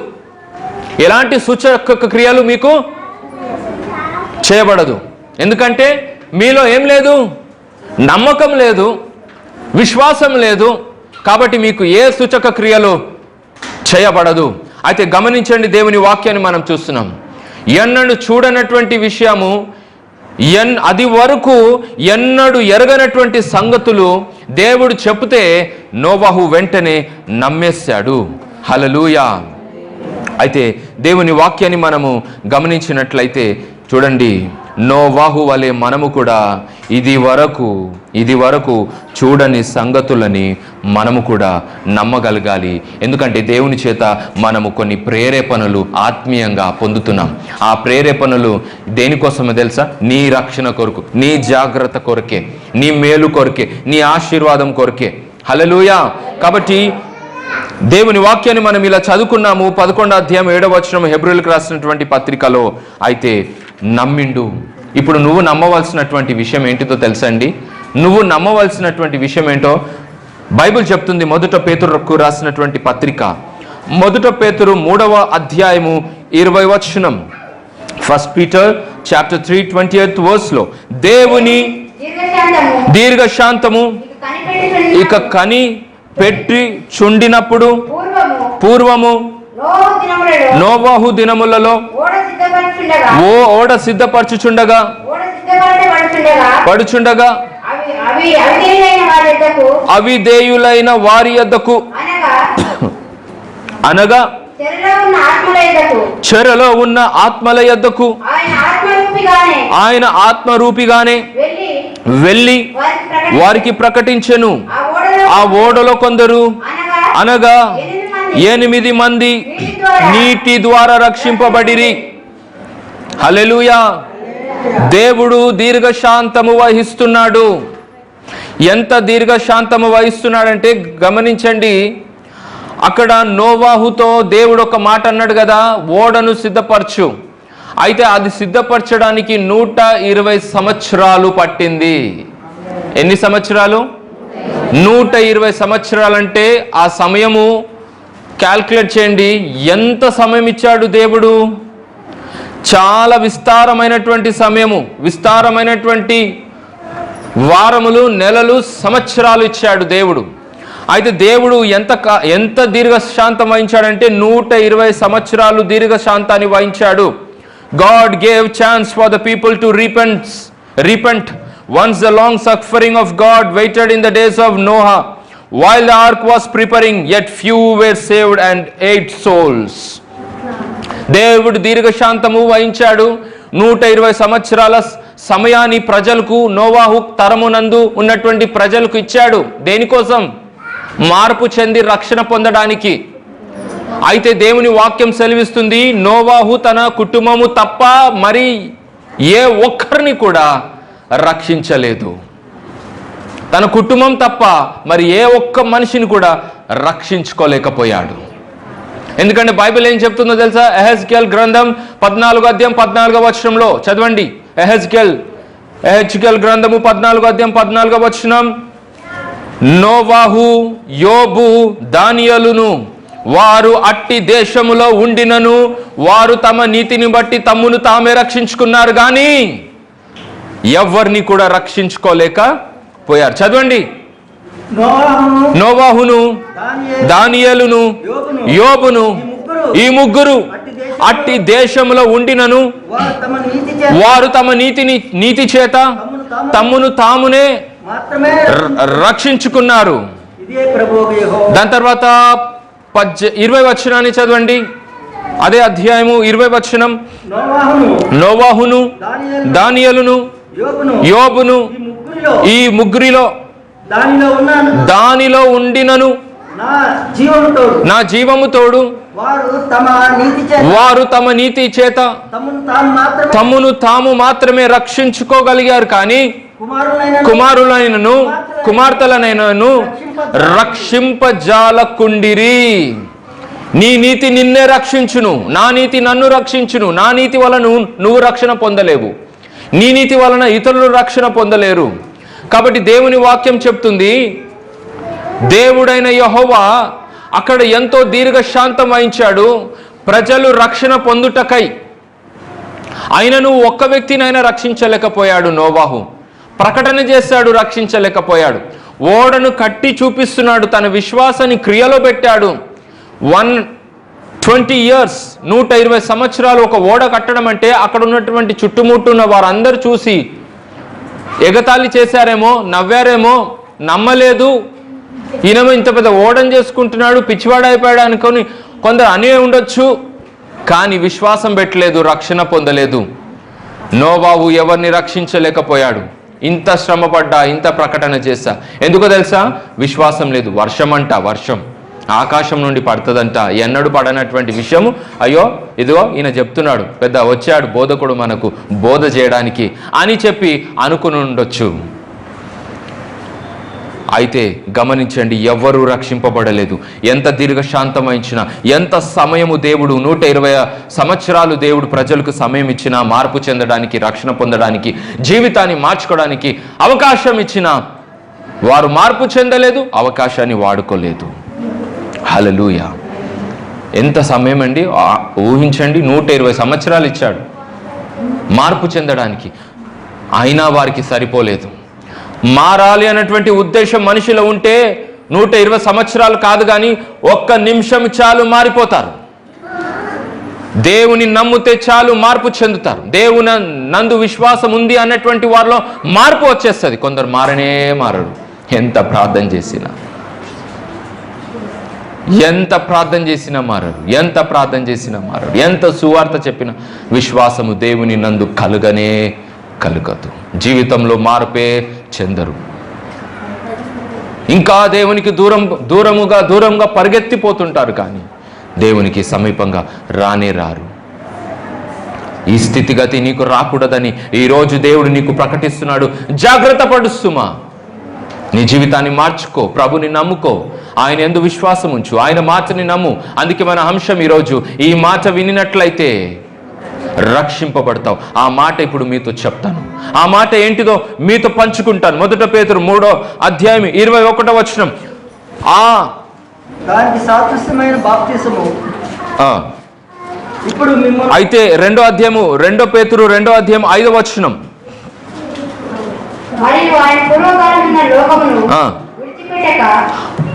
ఎలాంటి సూచక క్రియలు మీకు చేయబడదు. ఎందుకంటే మీలో ఏం లేదు? నమ్మకం లేదు, విశ్వాసం లేదు. కాబట్టి మీకు ఏ సూచక క్రియలు చేయబడదు. అయితే గమనించండి, దేవుని వాక్యాన్ని మనం చూస్తున్నాం. ఎన్నడూ చూడనటువంటి విషయము, అది వరకు ఎన్నడూ ఎరగనటువంటి సంగతులు దేవుడు చెప్తే నోవాహు వెంటనే నమ్మేశాడు. హల్లెలూయా. అయితే దేవుని వాక్యాన్ని మనము గమనించినట్లయితే చూడండి, నోవాహు వలె మనము కూడా ఇది వరకు చూడని సంగతులని మనము కూడా నమ్మగలగాలి. ఎందుకంటే దేవుని చేత మనము కొన్ని ప్రేరేపణలు ఆత్మీయంగా పొందుతున్నాం. ఆ ప్రేరేపణలు దేనికోసమో తెలుసా? నీ రక్షణ కొరకు, నీ జాగ్రత్త కొరకే, నీ మేలు కొరకే, నీ ఆశీర్వాదం కొరకే. హల్లెలూయా. కాబట్టి దేవుని వాక్యాన్ని మనం ఇలా చదువుకున్నాము. 11వ అధ్యాయం 7వ వచనం హెబ్రీయులకు రాసినటువంటి పత్రికలో. అయితే నమ్మిండు. ఇప్పుడు నువ్వు నమ్మవలసినటువంటి విషయం ఏంటిదో తెలుసా అండి? నువ్వు నమ్మవలసినటువంటి విషయం ఏంటో బైబిల్ చెప్తుంది. మొదట పేతురుకు రాసినటువంటి పత్రిక, మొదట పేతురు 3వ అధ్యాయము 20వ వచనం. 1 Peter chapter 3 28th verse లో, దేవుని దీర్ఘశాంతము ఇక కని పెట్టి చుండినప్పుడు పూర్వము నోవాహు దినములలో ఓడ సిద్ధపరచుచుండగా పడుచుండగా అవిధేయులైన వారి యొద్దకు అనగా చెరలో ఉన్న ఆత్మల యొద్దకు ఆయన ఆత్మరూపిగానే వెళ్ళి వారికి ప్రకటించెను. ఆ ఓడలో కొందరు అనగా 8 మంది నీటి ద్వారా రక్షింపబడిరి. హల్లెలూయా. దేవుడు దీర్ఘశాంతము వహిస్తున్నాడు. ఎంత దీర్ఘశాంతము వహిస్తున్నాడంటే గమనించండి. అక్కడ నోవాహుతో దేవుడు ఒక మాట అన్నాడు కదా, ఓడను సిద్ధపరచు. అయితే అది సిద్ధపరచడానికి 120 సంవత్సరాలు పట్టింది. ఎన్ని సంవత్సరాలు? 120 సంవత్సరాలంటే ఆ సమయము క్యాల్కులేట్ చేయండి. ఎంత సమయం ఇచ్చాడు దేవుడు? చాలా విస్తారమైనటువంటి సమయము, విస్తారమైనటువంటి వారములు, నెలలు, సంవత్సరాలు ఇచ్చాడు దేవుడు. అయితే దేవుడు ఎంత దీర్ఘశాంతం వహించాడంటే 120 సంవత్సరాలు దీర్ఘశాంతాన్ని వహించాడు. God gave chance for the people to repent. Once the long suffering of God waited in the days of Noah, while the ark was preparing, yet few were saved and 8 souls. దేవుడు దీర్ఘశాంతము వహించాడు. 120 సంవత్సరాల సమయాన్ని ప్రజలకు, నోవాహు తరమునందు ఉన్నటువంటి ప్రజలకు ఇచ్చాడు. దేనికోసం? మార్పు చెంది రక్షణ పొందడానికి. అయితే దేవుని వాక్యం సెలవిస్తుంది, నోవాహు తన కుటుంబము తప్ప మరి ఏ ఒక్కరిని కూడా రక్షించలేదు. తన కుటుంబం తప్ప మరి ఏ ఒక్క మనిషిని కూడా రక్షించుకోలేకపోయాడు. ఎందుకంటే బైబిల్ ఏం చెప్తుందో తెలుసా? ఎహెజ్కేల్ గ్రంథం 14వ అధ్యాయం 14వ వచనంలో చదవండి. ఎహెజ్కేల్ గ్రంథము 14వ అధ్యాయం 14వ వచనం, నోవాహు, యోబు, దానియేలును వారు అట్టి దేశములో ఉండినను వారు తమ నీతిని బట్టి తమ్మును తామే రక్షించుకున్నారు గాని ఎవరిని కూడా రక్షించుకోలేకపోయారు. చదవండి. నోవాహును, దానియేలును, యోబును ఈ ముగ్గురు అట్టి దేశంలో ఉండినను వారు తమ నీతి చేత తమ్మును తామునే రక్షించుకున్నారు. దాని తర్వాత 20 వచనాన్ని చదవండి. అదే అధ్యాయము 20 వచనం, నోవాహును, దానియేలును, యోబును ఈ ముగ్గురిలో దానిలో ఉండినను నా జీవము తోడు వారు తమ నీతి చేత తమ్మును తాము మాత్రమే రక్షించుకోగలిగారు కానీ కుమారులైనను కుమార్తెలనైనను రక్షింపజాలకుండిరి. నీ నీతి నిన్నే రక్షించును, నా నీతి నన్ను రక్షించును. నా నీతి వలన నువ్వు రక్షణ పొందలేవు, నీ నీతి వలన ఇతరులు రక్షణ పొందలేరు. కాబట్టి దేవుని వాక్యం చెప్తుంది, దేవుడైన యెహోవా అక్కడ ఎంతో దీర్ఘశాంతం వహించాడు ప్రజలు రక్షణ పొందుటకై. ఆయనను ఒక్క వ్యక్తినైనా రక్షించలేకపోయాడు. నోవాహు ప్రకటన చేశాడు, రక్షించలేకపోయాడు. ఓడను కట్టి చూపిస్తున్నాడు, తన విశ్వాసాన్ని క్రియలో పెట్టాడు. 120 years 120 సంవత్సరాలు ఒక ఓడ కట్టడం అంటే అక్కడ ఉన్నటువంటి చుట్టుముట్టున్న వారందరూ చూసి ఎగతాళి చేశారేమో, నవ్వారేమో, నమ్మలేదు, ఈయనేమో ఇంత పెద్ద ఓడని చేసుకుంటున్నాడు, పిచ్చివాడైపోయాడు అనుకొని కొందరు అనే ఉండొచ్చు. కానీ విశ్వాసం పెట్టలేదు, రక్షణ పొందలేదు. నోవాహు ఎవరిని రక్షించలేకపోయాడు. ఇంత శ్రమపడ్డా, ఇంత ప్రకటన చేశా, ఎందుకో తెలుసా? విశ్వాసం లేదు. వర్షం అంట, వర్షం ఆకాశం నుండి పడుతుందంట, ఎన్నడూ పడనటువంటి విషయము. అయ్యో ఇదిగో ఈయన చెప్తున్నాడు, పెద్ద వచ్చాడు బోధకుడు మనకు బోధ చేయడానికి అని చెప్పి అనుకుని ఉండొచ్చు. అయితే గమనించండి, ఎవ్వరూ రక్షింపబడలేదు. ఎంత దీర్ఘశాంతం వహించినా, ఎంత సమయము దేవుడు 120 సంవత్సరాలు దేవుడు ప్రజలకు సమయం ఇచ్చినా, మార్పు చెందడానికి, రక్షణ పొందడానికి, జీవితాన్ని మార్చుకోవడానికి అవకాశం ఇచ్చినా వారు మార్పు చెందలేదు, అవకాశాన్ని వాడుకోలేదు. హల్లెలూయా. ఎంత సమయం అండి, ఊహించండి. 120 సంవత్సరాలు ఇచ్చాడు మార్పు చెందడానికి, అయినా వారికి సరిపోలేదు. మారాలి అన్నటువంటి ఉద్దేశం మనిషిలో ఉంటే 120 సంవత్సరాలు కాదు, కానీ ఒక్క నిమిషం చాలు మారిపోతారు. దేవుని నమ్మితే చాలు మార్పు చెందుతారు. దేవుని నందు విశ్వాసం ఉంది అన్నటువంటి వారిలో మార్పు వచ్చేస్తుంది. కొందరు మారరు. ఎంత ప్రార్థన చేసినా మారరు. ఎంత సువార్త చెప్పినా విశ్వాసము దేవుని నందు కలుగదు. జీవితంలో మార్పే చెందరు. ఇంకా దేవునికి దూరంగా పరిగెత్తిపోతుంటారు, కానీ దేవునికి సమీపంగా రారు. ఈ స్థితిగతి నీకు రాకూడదని ఈరోజు దేవుడు నీకు ప్రకటిస్తున్నాడు. జాగ్రత్త పడుస్తుమా, నీ జీవితాన్ని మార్చుకో, ప్రభుని నమ్ముకో, ఆయన యందు విశ్వాసం ఉంచు, ఆయన మాటని నమ్ము. అందుకే మన అంశం ఈరోజు, ఈ మాట వినినట్లయితే రక్షింపబడతావు. ఆ మాట ఇప్పుడు మీతో చెప్తాను. ఆ మాట ఏంటిదో మీతో పంచుకుంటాను. 1 పేతురు 3వ అధ్యాయం 21వ వచనం. దానికి సాదృశ్యమైన బాప్తిసము ఇప్పుడు అయితే 2వ అధ్యాయము 2 పేతురు 2వ అధ్యాయం 5వ వచనం.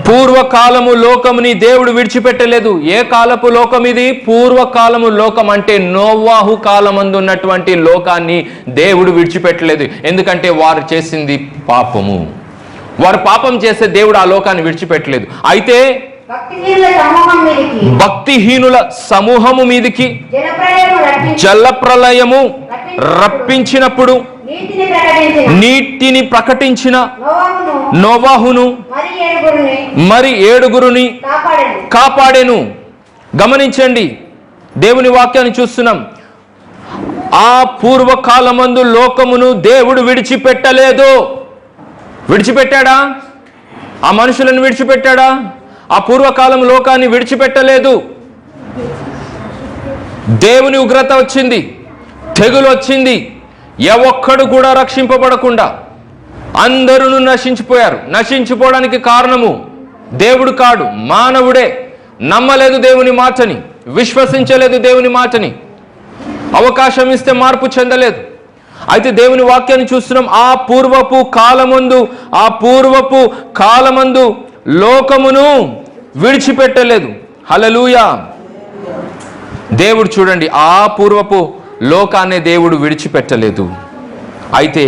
పూర్వకాలము లోకముని దేవుడు విడిచిపెట్టలేదు. ఏ కాలపు లోకం ఇది? పూర్వకాలము లోకం అంటే నోవాహు కాలమందు ఉన్నటువంటి లోకాన్ని దేవుడు విడిచిపెట్టలేదు. ఎందుకంటే వారు చేసింది పాపము. వారు పాపం చేస్తే దేవుడు ఆ లోకాన్ని విడిచిపెట్టలేదు. అయితే భక్తిహీనుల సమూహము మీదికి జలప్రలయము రప్పించినప్పుడు నీటిని ప్రకటించిన నోవాహును మరి 7 కాపాడెను. గమనించండి, దేవుని వాక్యాన్ని చూస్తున్నాం. ఆ పూర్వకాలమందు లోకమును దేవుడు విడిచిపెట్టలేదు. విడిచిపెట్టాడా? ఆ మనుషులను విడిచిపెట్టాడా? ఆ పూర్వకాలం లోకాన్ని విడిచిపెట్టలేదు. దేవుని ఉగ్రత వచ్చింది, తెగులు వచ్చింది. ఏ ఒక్కడు కూడా రక్షింపబడకుండా అందరూ నశించిపోయారు. నశించిపోవడానికి కారణము దేవుడు కాడు, మానవుడే. నమ్మలేదు దేవుని మాటని, విశ్వసించలేదు దేవుని మాటని, అవకాశం ఇస్తే మార్పు చెందలేదు. అయితే దేవుని వాక్యాన్ని చూస్తున్నాం. ఆ పూర్వపు కాలమందు లోకమును విడిచిపెట్టలేదు. హల్లెలూయా. దేవుడు చూడండి, ఆ పూర్వపు లోకాన్ని దేవుడు విడిచిపెట్టలేదు. అయితే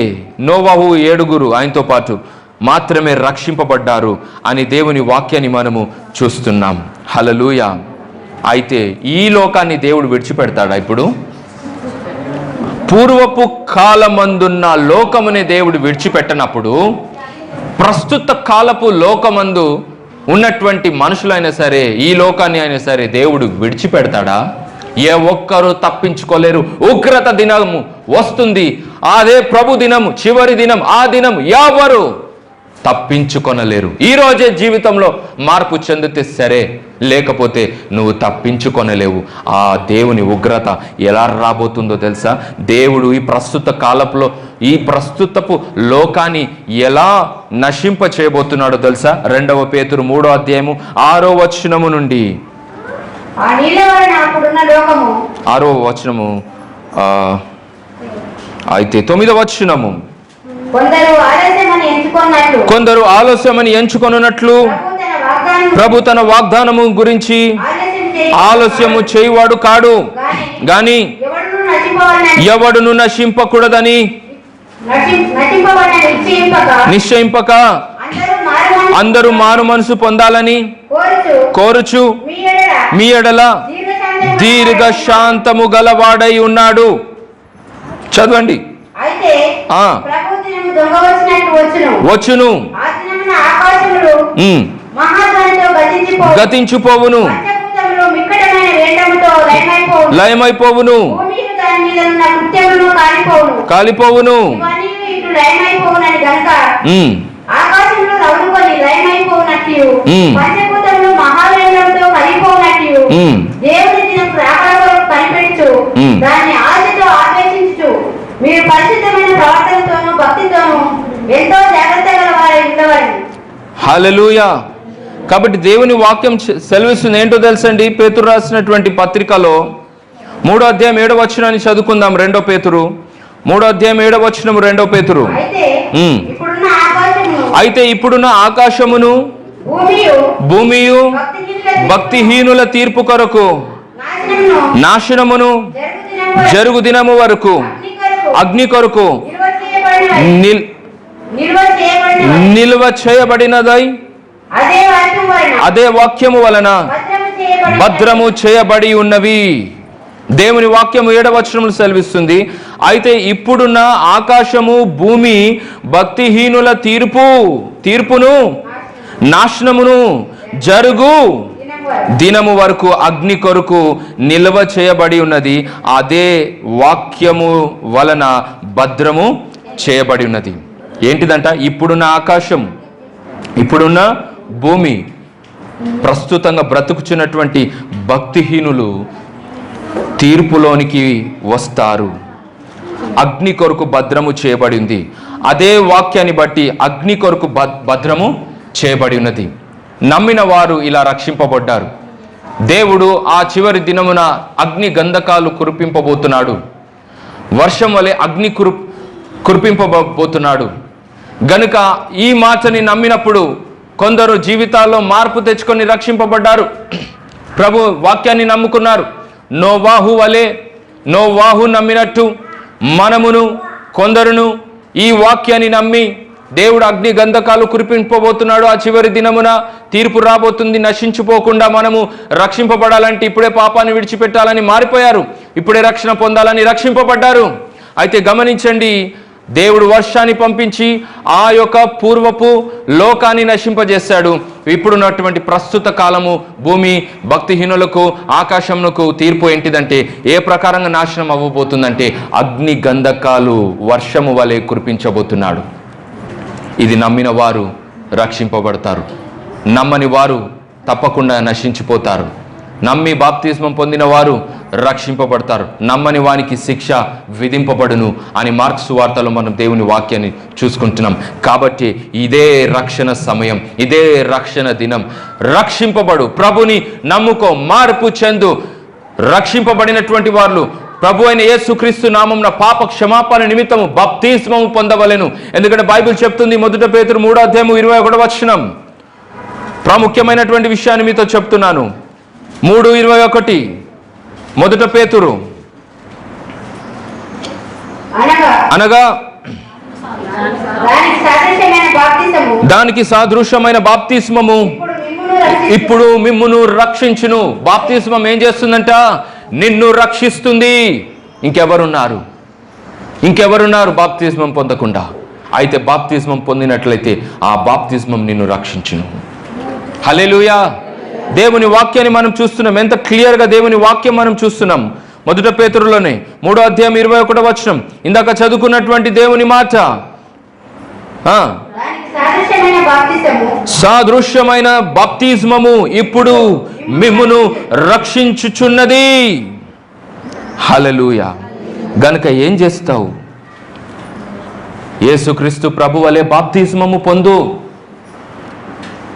నోవాహు 7 ఆయనతో పాటు మాత్రమే రక్షింపబడ్డారు అని దేవుని వాక్యాన్ని మనము చూస్తున్నాం. హల్లెలూయా. అయితే ఈ లోకాన్ని దేవుడు విడిచిపెడతాడా? ఇప్పుడు పూర్వపు కాలమందున్న లోకమునే దేవుడు విడిచిపెట్టనప్పుడు ప్రస్తుత కాలపు లోకమందు ఉన్నటువంటి మనుషులైనా సరే, ఈ లోకాన్ని అయినా సరే దేవుడు విడిచిపెడతాడా? ఏ ఒక్కరు తప్పించుకోలేరు. ఉగ్రత దినము వస్తుంది, అదే ప్రభు దినము, చివరి దినం. ఆ దినం ఎవరు తప్పించుకొనలేరు. ఈరోజే జీవితంలో మార్పు చెందితే సరే, లేకపోతే నువ్వు తప్పించుకొనలేవు. ఆ దేవుని ఉగ్రత ఎలా రాబోతుందో తెలుసా? దేవుడు ఈ ప్రస్తుత కాలంలో ఈ ప్రస్తుతపు లోకాన్ని ఎలా నశింప చేయబోతున్నాడో తెలుసా? 2వ పేతురు 3వ అధ్యాయము 6వ వచనము నుండి 6వ వచనము అయితే 9వ వచనము. కొందరు ఆలస్యమని ఎంచుకొనున్నట్లు ప్రభు తన వాగ్దానము గురించి ఆలస్యము చేయువాడు కాడు, గాని ఎవడును నశింపకూడదని నిశ్చయింపక అందరూ మారు మనసు పొందాలని కోరుచు మీ ఎడల దీర్ఘ శాంతము గలవాడై ఉన్నాడు. చదవండి. వచ్చును, గతించుపోవును, లయమైపోవును, కాలిపోవును. మీరు పరిశుద్ధమైన ప్రవర్తనతోను భక్తితోను ఎంతో జాగ్రత్త గలవారై ఉండవాలి. హల్లెలూయా. కాబట్టి దేవుని వాక్యం సెలవిస్తుంది ఏంటో తెలుసండి? పేతురు రాసినటువంటి పత్రికలో 3వ అధ్యాయం 7వ వచనాన్ని చదువుకుందాం. 2 పేతురు 3వ అధ్యాయం 7వ వచనం. 2 పేతురు. అయితే ఇప్పుడున్న అయితే ఇప్పుడున్న ఆకాశమును భూమియు భూమియు భక్తిహీనుల తీర్పు కొరకు నాశనమును జరుగు దినము వరకు అగ్ని కొరకు నిల్వ చేయబడినదై అదే వాక్యము వలన భద్రము చేయబడి ఉన్నవి. దేవుని వాక్యము 7వ వచనములు సెలవిస్తుంది. అయితే ఇప్పుడున్న ఆకాశము భూమి భక్తిహీనుల తీర్పును నాశనమును జరుగు దినము వరకు అగ్ని కొరకు నిల్వ చేయబడి ఉన్నది. అదే వాక్యము వలన భద్రము చేయబడి ఉన్నది. ఏంటిదంట? ఇప్పుడున్న ఆకాశం, ఇప్పుడున్న భూమి, ప్రస్తుతంగా బ్రతుకుచున్నటువంటి భక్తిహీనులు తీర్పులోనికి వస్తారు. అగ్ని కొరకు భద్రము చేయబడి ఉంది. అదే వాక్యాన్ని బట్టి అగ్ని కొరకు భద్రము చేయబడి ఉన్నది. నమ్మిన వారు ఇలా రక్షింపబడ్డారు. దేవుడు ఆ చివరి దినమున అగ్ని గంధకాలు కురిపింపబోతున్నాడు. వర్షం వలె అగ్ని కురిపింపబోతున్నాడు. గనుక ఈ మాటని నమ్మినప్పుడు కొందరు జీవితాల్లో మార్పు తెచ్చుకొని రక్షింపబడ్డారు. ప్రభు వాక్యాన్ని నమ్ముకున్నారు. నోవాహు వలె, నోవాహు నమ్మినట్టు మనమును కొందరును ఈ వాక్యాన్ని నమ్మి దేవుడు అగ్ని గంధకాలు కురిపింపబోతున్నాడు, ఆ చివరి దినమున తీర్పు రాబోతుంది, నశించిపోకుండా మనము రక్షింపబడాలంటే ఇప్పుడే పాపాన్ని విడిచిపెట్టాలని మారిపోయారు. ఇప్పుడే రక్షణ పొందాలని రక్షింపబడ్డారు. అయితే గమనించండి, దేవుడు వర్షాన్ని పంపించి ఆ యొక్క పూర్వపు లోకాన్ని నశింపజేశాడు. ఇప్పుడున్నటువంటి ప్రస్తుత కాలము భూమి భక్తిహీనులకు ఆకాశమునకు తీర్పు ఏంటిదంటే ఏ ప్రకారంగా నాశనం అవ్వబోతుందంటే అగ్ని గంధకాలు వర్షము వలె కురిపించబోతున్నాడు. ఇది నమ్మిన వారు రక్షింపబడతారు, నమ్మని వారు తప్పకుండా నశించిపోతారు. నమ్మి బాప్తిస్మం పొందిన వారు రక్షింపబడతారు, నమ్మని వానికి శిక్ష విధింపబడును అని మార్క్స్ వార్తలో మనం దేవుని వాక్యాన్ని చూసుకుంటున్నాం. కాబట్టి ఇదే రక్షణ సమయం, ఇదే రక్షణ దినం. రక్షింపబడు, ప్రభుని నమ్ముకో, మార్పు చెందు. రక్షింపబడినటువంటి వారు ప్రభు అయిన యేసుక్రీస్తు నామమున పాప క్షమాపణ నిమిత్తము బాప్తిస్మము పొందవలెను. ఎందుకంటే బైబిల్ చెప్తుంది, 1 పేతురు 3వ అధ్యాయము 21వ వచనం. ప్రాముఖ్యమైనటువంటి విషయాన్ని మీతో చెప్తున్నాను. 3:21 1 పేతురు. అనగా దానికి సాదృశ్యమైన బాప్తిస్మము ఇప్పుడు మిమ్మును రక్షించును. బాప్తిస్మం ఏం చేస్తుందంట? నిన్ను రక్షిస్తుంది. ఇంకెవరున్నారు బాప్తిస్మం పొందకుండా? అయితే బాప్తిస్మం పొందినట్లయితే ఆ బాప్తిస్మం నిన్ను రక్షించును. హల్లెలూయా. దేవుని వాక్యాన్ని మనం చూస్తున్నాం, ఎంత క్లియర్గా దేవుని వాక్యం మనం చూస్తున్నాం. 1 పేతురులోనే 3వ అధ్యాయం 21వ వచనం, ఇందాక చదువుకున్నటువంటి దేవుని మాట. సాదృశ్యమైన బాప్తిస్మము ఇప్పుడు మిమ్మును రక్షించుచున్నది. హల్లెలూయా. గనుక ఏం చేస్తావు? యేసుక్రీస్తు ప్రభు వలె బాప్తిస్మము పొందు.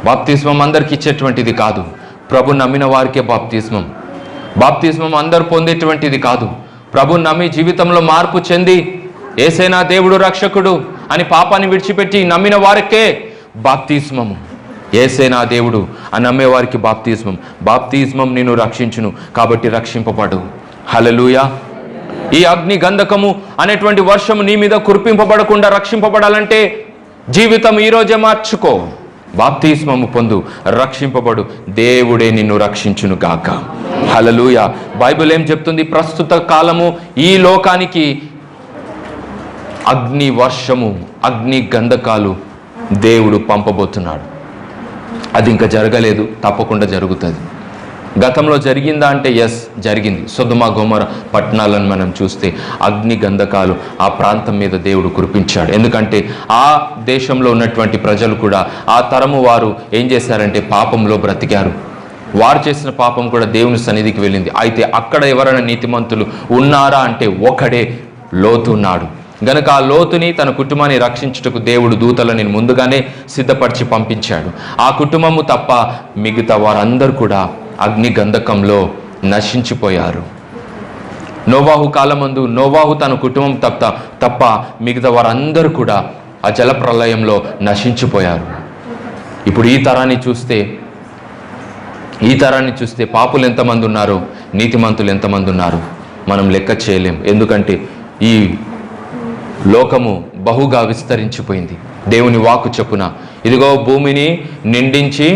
బాప్తిస్మం అందరికి ఇచ్చేటువంటిది కాదు, ప్రభు నమ్మిన వారికే బాప్తిస్మం. బాప్తిస్మం అందరు పొందేటువంటిది కాదు. ప్రభు నమ్మి జీవితంలో మార్పు చెంది యేసేనా దేవుడు రక్షకుడు అని పాపాన్ని విడిచిపెట్టి నమ్మిన వారికే బాప్తిస్మము. యేసేనా దేవుడు అని నమ్మేవారికి బాప్తిస్మం. బాప్తిస్మం నిన్ను రక్షించును, కాబట్టి రక్షింపబడు. హల్లెలూయా. ఈ అగ్ని గంధకము అనేటువంటి వర్షము నీ మీద కురిపింపబడకుండా రక్షింపబడాలంటే జీవితం ఈరోజే మార్చుకో. బాప్తిస్మము పొందు, రక్షింపబడు. దేవుడే నిన్ను రక్షించును గాక. హల్లెలూయా. బైబిల్ ఏం చెప్తుంది? ప్రస్తుత కాలము ఈ లోకానికి అగ్ని వర్షము, అగ్ని గంధకాలు దేవుడు పంపబోతున్నాడు. అది ఇంకా జరగలేదు, తప్పకుండా జరుగుతుంది. గతంలో జరిగిందా అంటే ఎస్, జరిగింది. సొదొమ గొమొర్రా పట్టణాలను మనం చూస్తే అగ్ని గంధకాలు ఆ ప్రాంతం మీద దేవుడు కురిపించాడు. ఎందుకంటే ఆ దేశంలో ఉన్నటువంటి ప్రజలు కూడా ఆ తరము వారు ఏం చేశారంటే పాపంలో బ్రతికారు. వారు చేసిన పాపం కూడా దేవుని సన్నిధికి వెళ్ళింది. అయితే అక్కడ ఎవరైనా నీతిమంతులు ఉన్నారా అంటే ఒకడే, లోతు ఉన్నాడు. గనుక ఆ లోతుని తన కుటుంబాన్ని రక్షించుటకు దేవుడు దూతలని ముందుగానే సిద్ధపరిచి పంపించాడు. ఆ కుటుంబము తప్ప మిగతా వారందరూ కూడా అగ్ని గంధకంలో నశించిపోయారు. నోవాహు కాలమందు నోవాహు తన కుటుంబం తప్ప మిగతా వారందరూ కూడా ఆ జల ప్రళయంలో నశించిపోయారు. ఇప్పుడు ఈ తరాన్ని చూస్తే పాపులు ఎంతమంది ఉన్నారు, నీతిమంతులు ఎంతమంది ఉన్నారు మనం లెక్క చేయలేం. ఎందుకంటే ఈ లోకము బహుగా విస్తరించిపోయింది. దేవుని వాక్కు చెప్పున ఇదిగో భూమిని నిండించి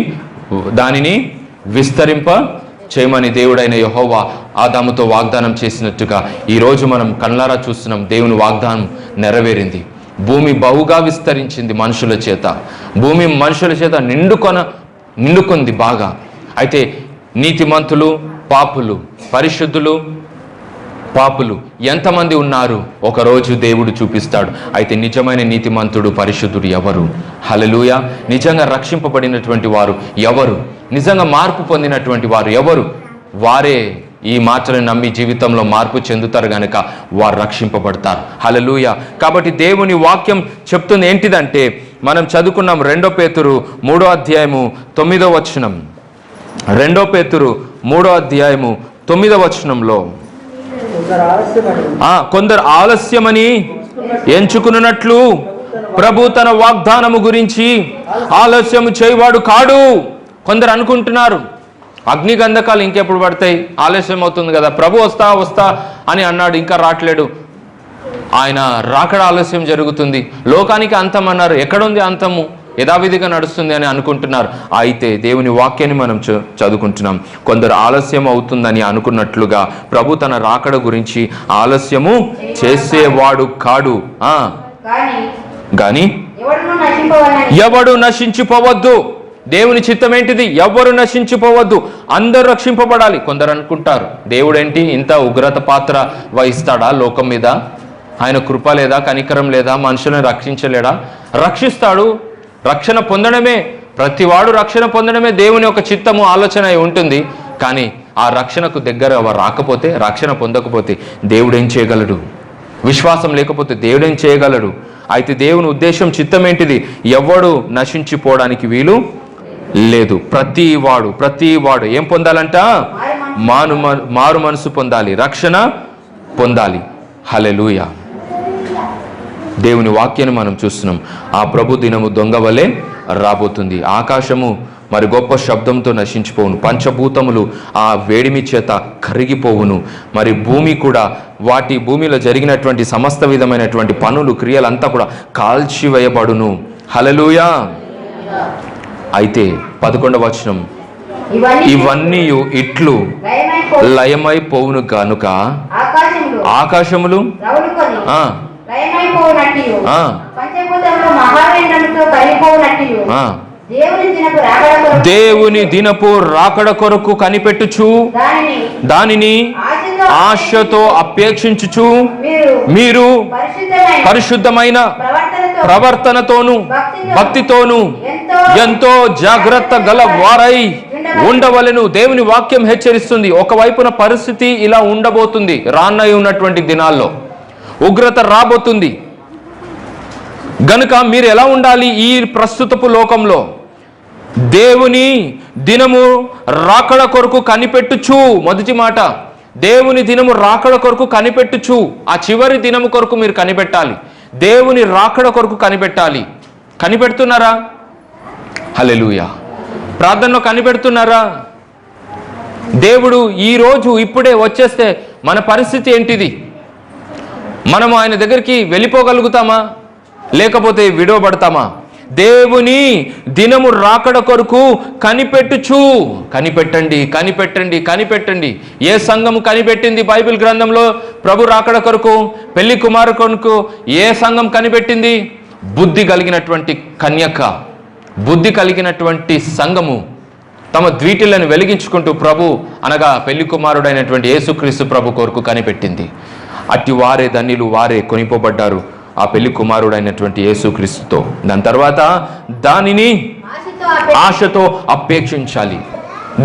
దానిని విస్తరింప చేయమని దేవుడైన యెహోవా ఆదాముతో వాగ్దానం చేసినట్టుగా ఈరోజు మనం కళ్ళారా చూస్తున్నాం. దేవుని వాగ్దానం నెరవేరింది. భూమి బహుగా విస్తరించింది మనుషుల చేత. భూమి మనుషుల చేత నిండుకుంది బాగా. అయితే నీతిమంతులు, పాపులు, పరిశుద్ధులు, పాపులు ఎంతమంది ఉన్నారు ఒకరోజు దేవుడు చూపిస్తాడు. అయితే నిజమైన నీతిమంతుడు, పరిశుద్ధుడు ఎవరు? హల్లెలూయా. నిజంగా రక్షింపబడినటువంటి వారు ఎవరు? నిజంగా మార్పు పొందినటువంటి వారు ఎవరు? వారే ఈ మాటలను నమ్మి జీవితంలో మార్పు చెందుతారు గనక వారు రక్షింపబడతారు. హల్లెలూయా. కాబట్టి దేవుని వాక్యం చెప్తుంది ఏంటిదంటే, మనం చదువుకున్నాం 2 పేతురు 3వ అధ్యాయము 9వ వచనం. 2 పేతురు 3వ అధ్యాయము 9వ వచనంలో కొందరు ఆలస్యమని ఎంచుకున్నట్లు ప్రభు తన వాగ్దానము గురించి ఆలస్యము చేయవాడు కాడు. కొందరు అనుకుంటున్నారు అగ్ని గంధకాలు ఇంకెప్పుడు పడతాయి, ఆలస్యం అవుతుంది కదా, ప్రభు వస్తా అని అన్నాడు, ఇంకా రావట్లేడు, ఆయన రాకడ ఆలస్యం జరుగుతుంది, లోకానికి అంతం అన్నారు, ఎక్కడుంది అంతము, యథావిధిగా నడుస్తుంది అని అనుకుంటున్నారు. అయితే దేవుని వాక్యాన్ని మనం చదువుకుంటున్నాం. కొందరు ఆలస్యం అవుతుందని అనుకున్నట్లుగా ప్రభు తన రాకడ గురించి ఆలస్యము చేసేవాడు కాడు. గాని ఎవడు నశించిపోవద్దు. దేవుని చిత్తం ఏంటిది? ఎవరు నశించిపోవద్దు, అందరూ రక్షింపబడాలి. కొందరు అనుకుంటారు దేవుడేంటి ఇంత ఉగ్రత పాత్ర వహిస్తాడా లోకం మీద? ఆయన కృప లేదా, కనికరం లేదా, మనుషులను రక్షించలేడా? రక్షిస్తాడు. రక్షణ పొందడమే, ప్రతివాడు రక్షణ పొందడమే దేవుని యొక్క చిత్తము, ఆలోచన ఉంటుంది. కానీ ఆ రక్షణకు దగ్గర రాకపోతే, రక్షణ పొందకపోతే దేవుడేం చేయగలడు? విశ్వాసం లేకపోతే దేవుడేం చేయగలడు? అయితే దేవుని ఉద్దేశం, చిత్తం ఏంటిది? ఎవడు నశించిపోవడానికి వీలు లేదు. ప్రతివాడు ఏం పొందాలంట? మారు మనసు పొందాలి, రక్షణ పొందాలి. హల్లెలూయా. దేవుని వాక్యాన్ని మనం చూస్తున్నాం. ఆ ప్రభు దినము దొంగ వలె రాబోతుంది. ఆకాశము మరి గొప్ప శబ్దంతో నశించిపోవును, పంచభూతములు ఆ వేడిమి చేత కరిగిపోవును, మరి భూమి కూడా భూమిలో జరిగినటువంటి సమస్త విధమైనటువంటి పనులు, క్రియలంతా కూడా కాల్చివేయబడును. హల్లెలూయా. అయితే 11వ వచనం, ఇవన్నీ ఇట్లు లయమైపోవును గనుక ఆకాశములు దేవుని దినపు రాకడ కొరకు కనిపెట్టుచు దానిని ఆశతో అపేక్షించుచు మీరు పరిశుద్ధమైన ప్రవర్తనతోను భక్తితోను ఎంతో జాగ్రత్త గల వారై ఉండవలెను. దేవుని వాక్యం హెచ్చరిస్తుంది. ఒకవైపున పరిస్థితి ఇలా ఉండబోతుంది, రానై ఉన్నటువంటి దినాల్లో ఉగ్రత రాబోతుంది గనుక మీరు ఎలా ఉండాలి? ఈ ప్రస్తుతపు లోకంలో దేవుని దినము రాకడ కొరకు కనిపెట్టుచు. మొదటి మాట, దేవుని దినము రాకడ కొరకు కనిపెట్టుచు. ఆ చివరి దినము కొరకు మీరు కనిపెట్టాలి, దేవుని రాకడ కొరకు కనిపెట్టాలి. కనిపెడుతున్నారా? హల్లెలూయా. ప్రార్థనలో కనిపెడుతున్నారా? దేవుడు ఈరోజు ఇప్పుడే వచ్చేస్తే మన పరిస్థితి ఏంటిది? మనము ఆయన దగ్గరికి వెళ్ళిపోగలుగుతామా, లేకపోతే విడవబడతామా? దేవుని దినము రాకడ కొరకు కనిపెట్టుచు. కనిపెట్టండి. ఏ సంఘము కనిపెట్టింది బైబిల్ గ్రంథంలో ప్రభు రాకడ కొరకు, పెళ్లి కుమారు కొరకు? ఏ సంఘం కనిపెట్టింది? బుద్ధి కలిగినటువంటి కన్యక, బుద్ధి కలిగినటువంటి సంఘము తమ ద్వీటిలను వెలిగించుకుంటూ ప్రభు అనగా పెళ్లి కుమారుడైనటువంటి యేసుక్రీస్తు ప్రభు కొరకు కనిపెట్టింది. అట్టి వారే ధన్యులు, వారే కొనిపోబడ్డారు ఆ పెళ్లి కుమారుడైనటువంటి యేసుక్రీస్తుతో. దాని తర్వాత దానిని ఆశతో అపేక్షించాలి.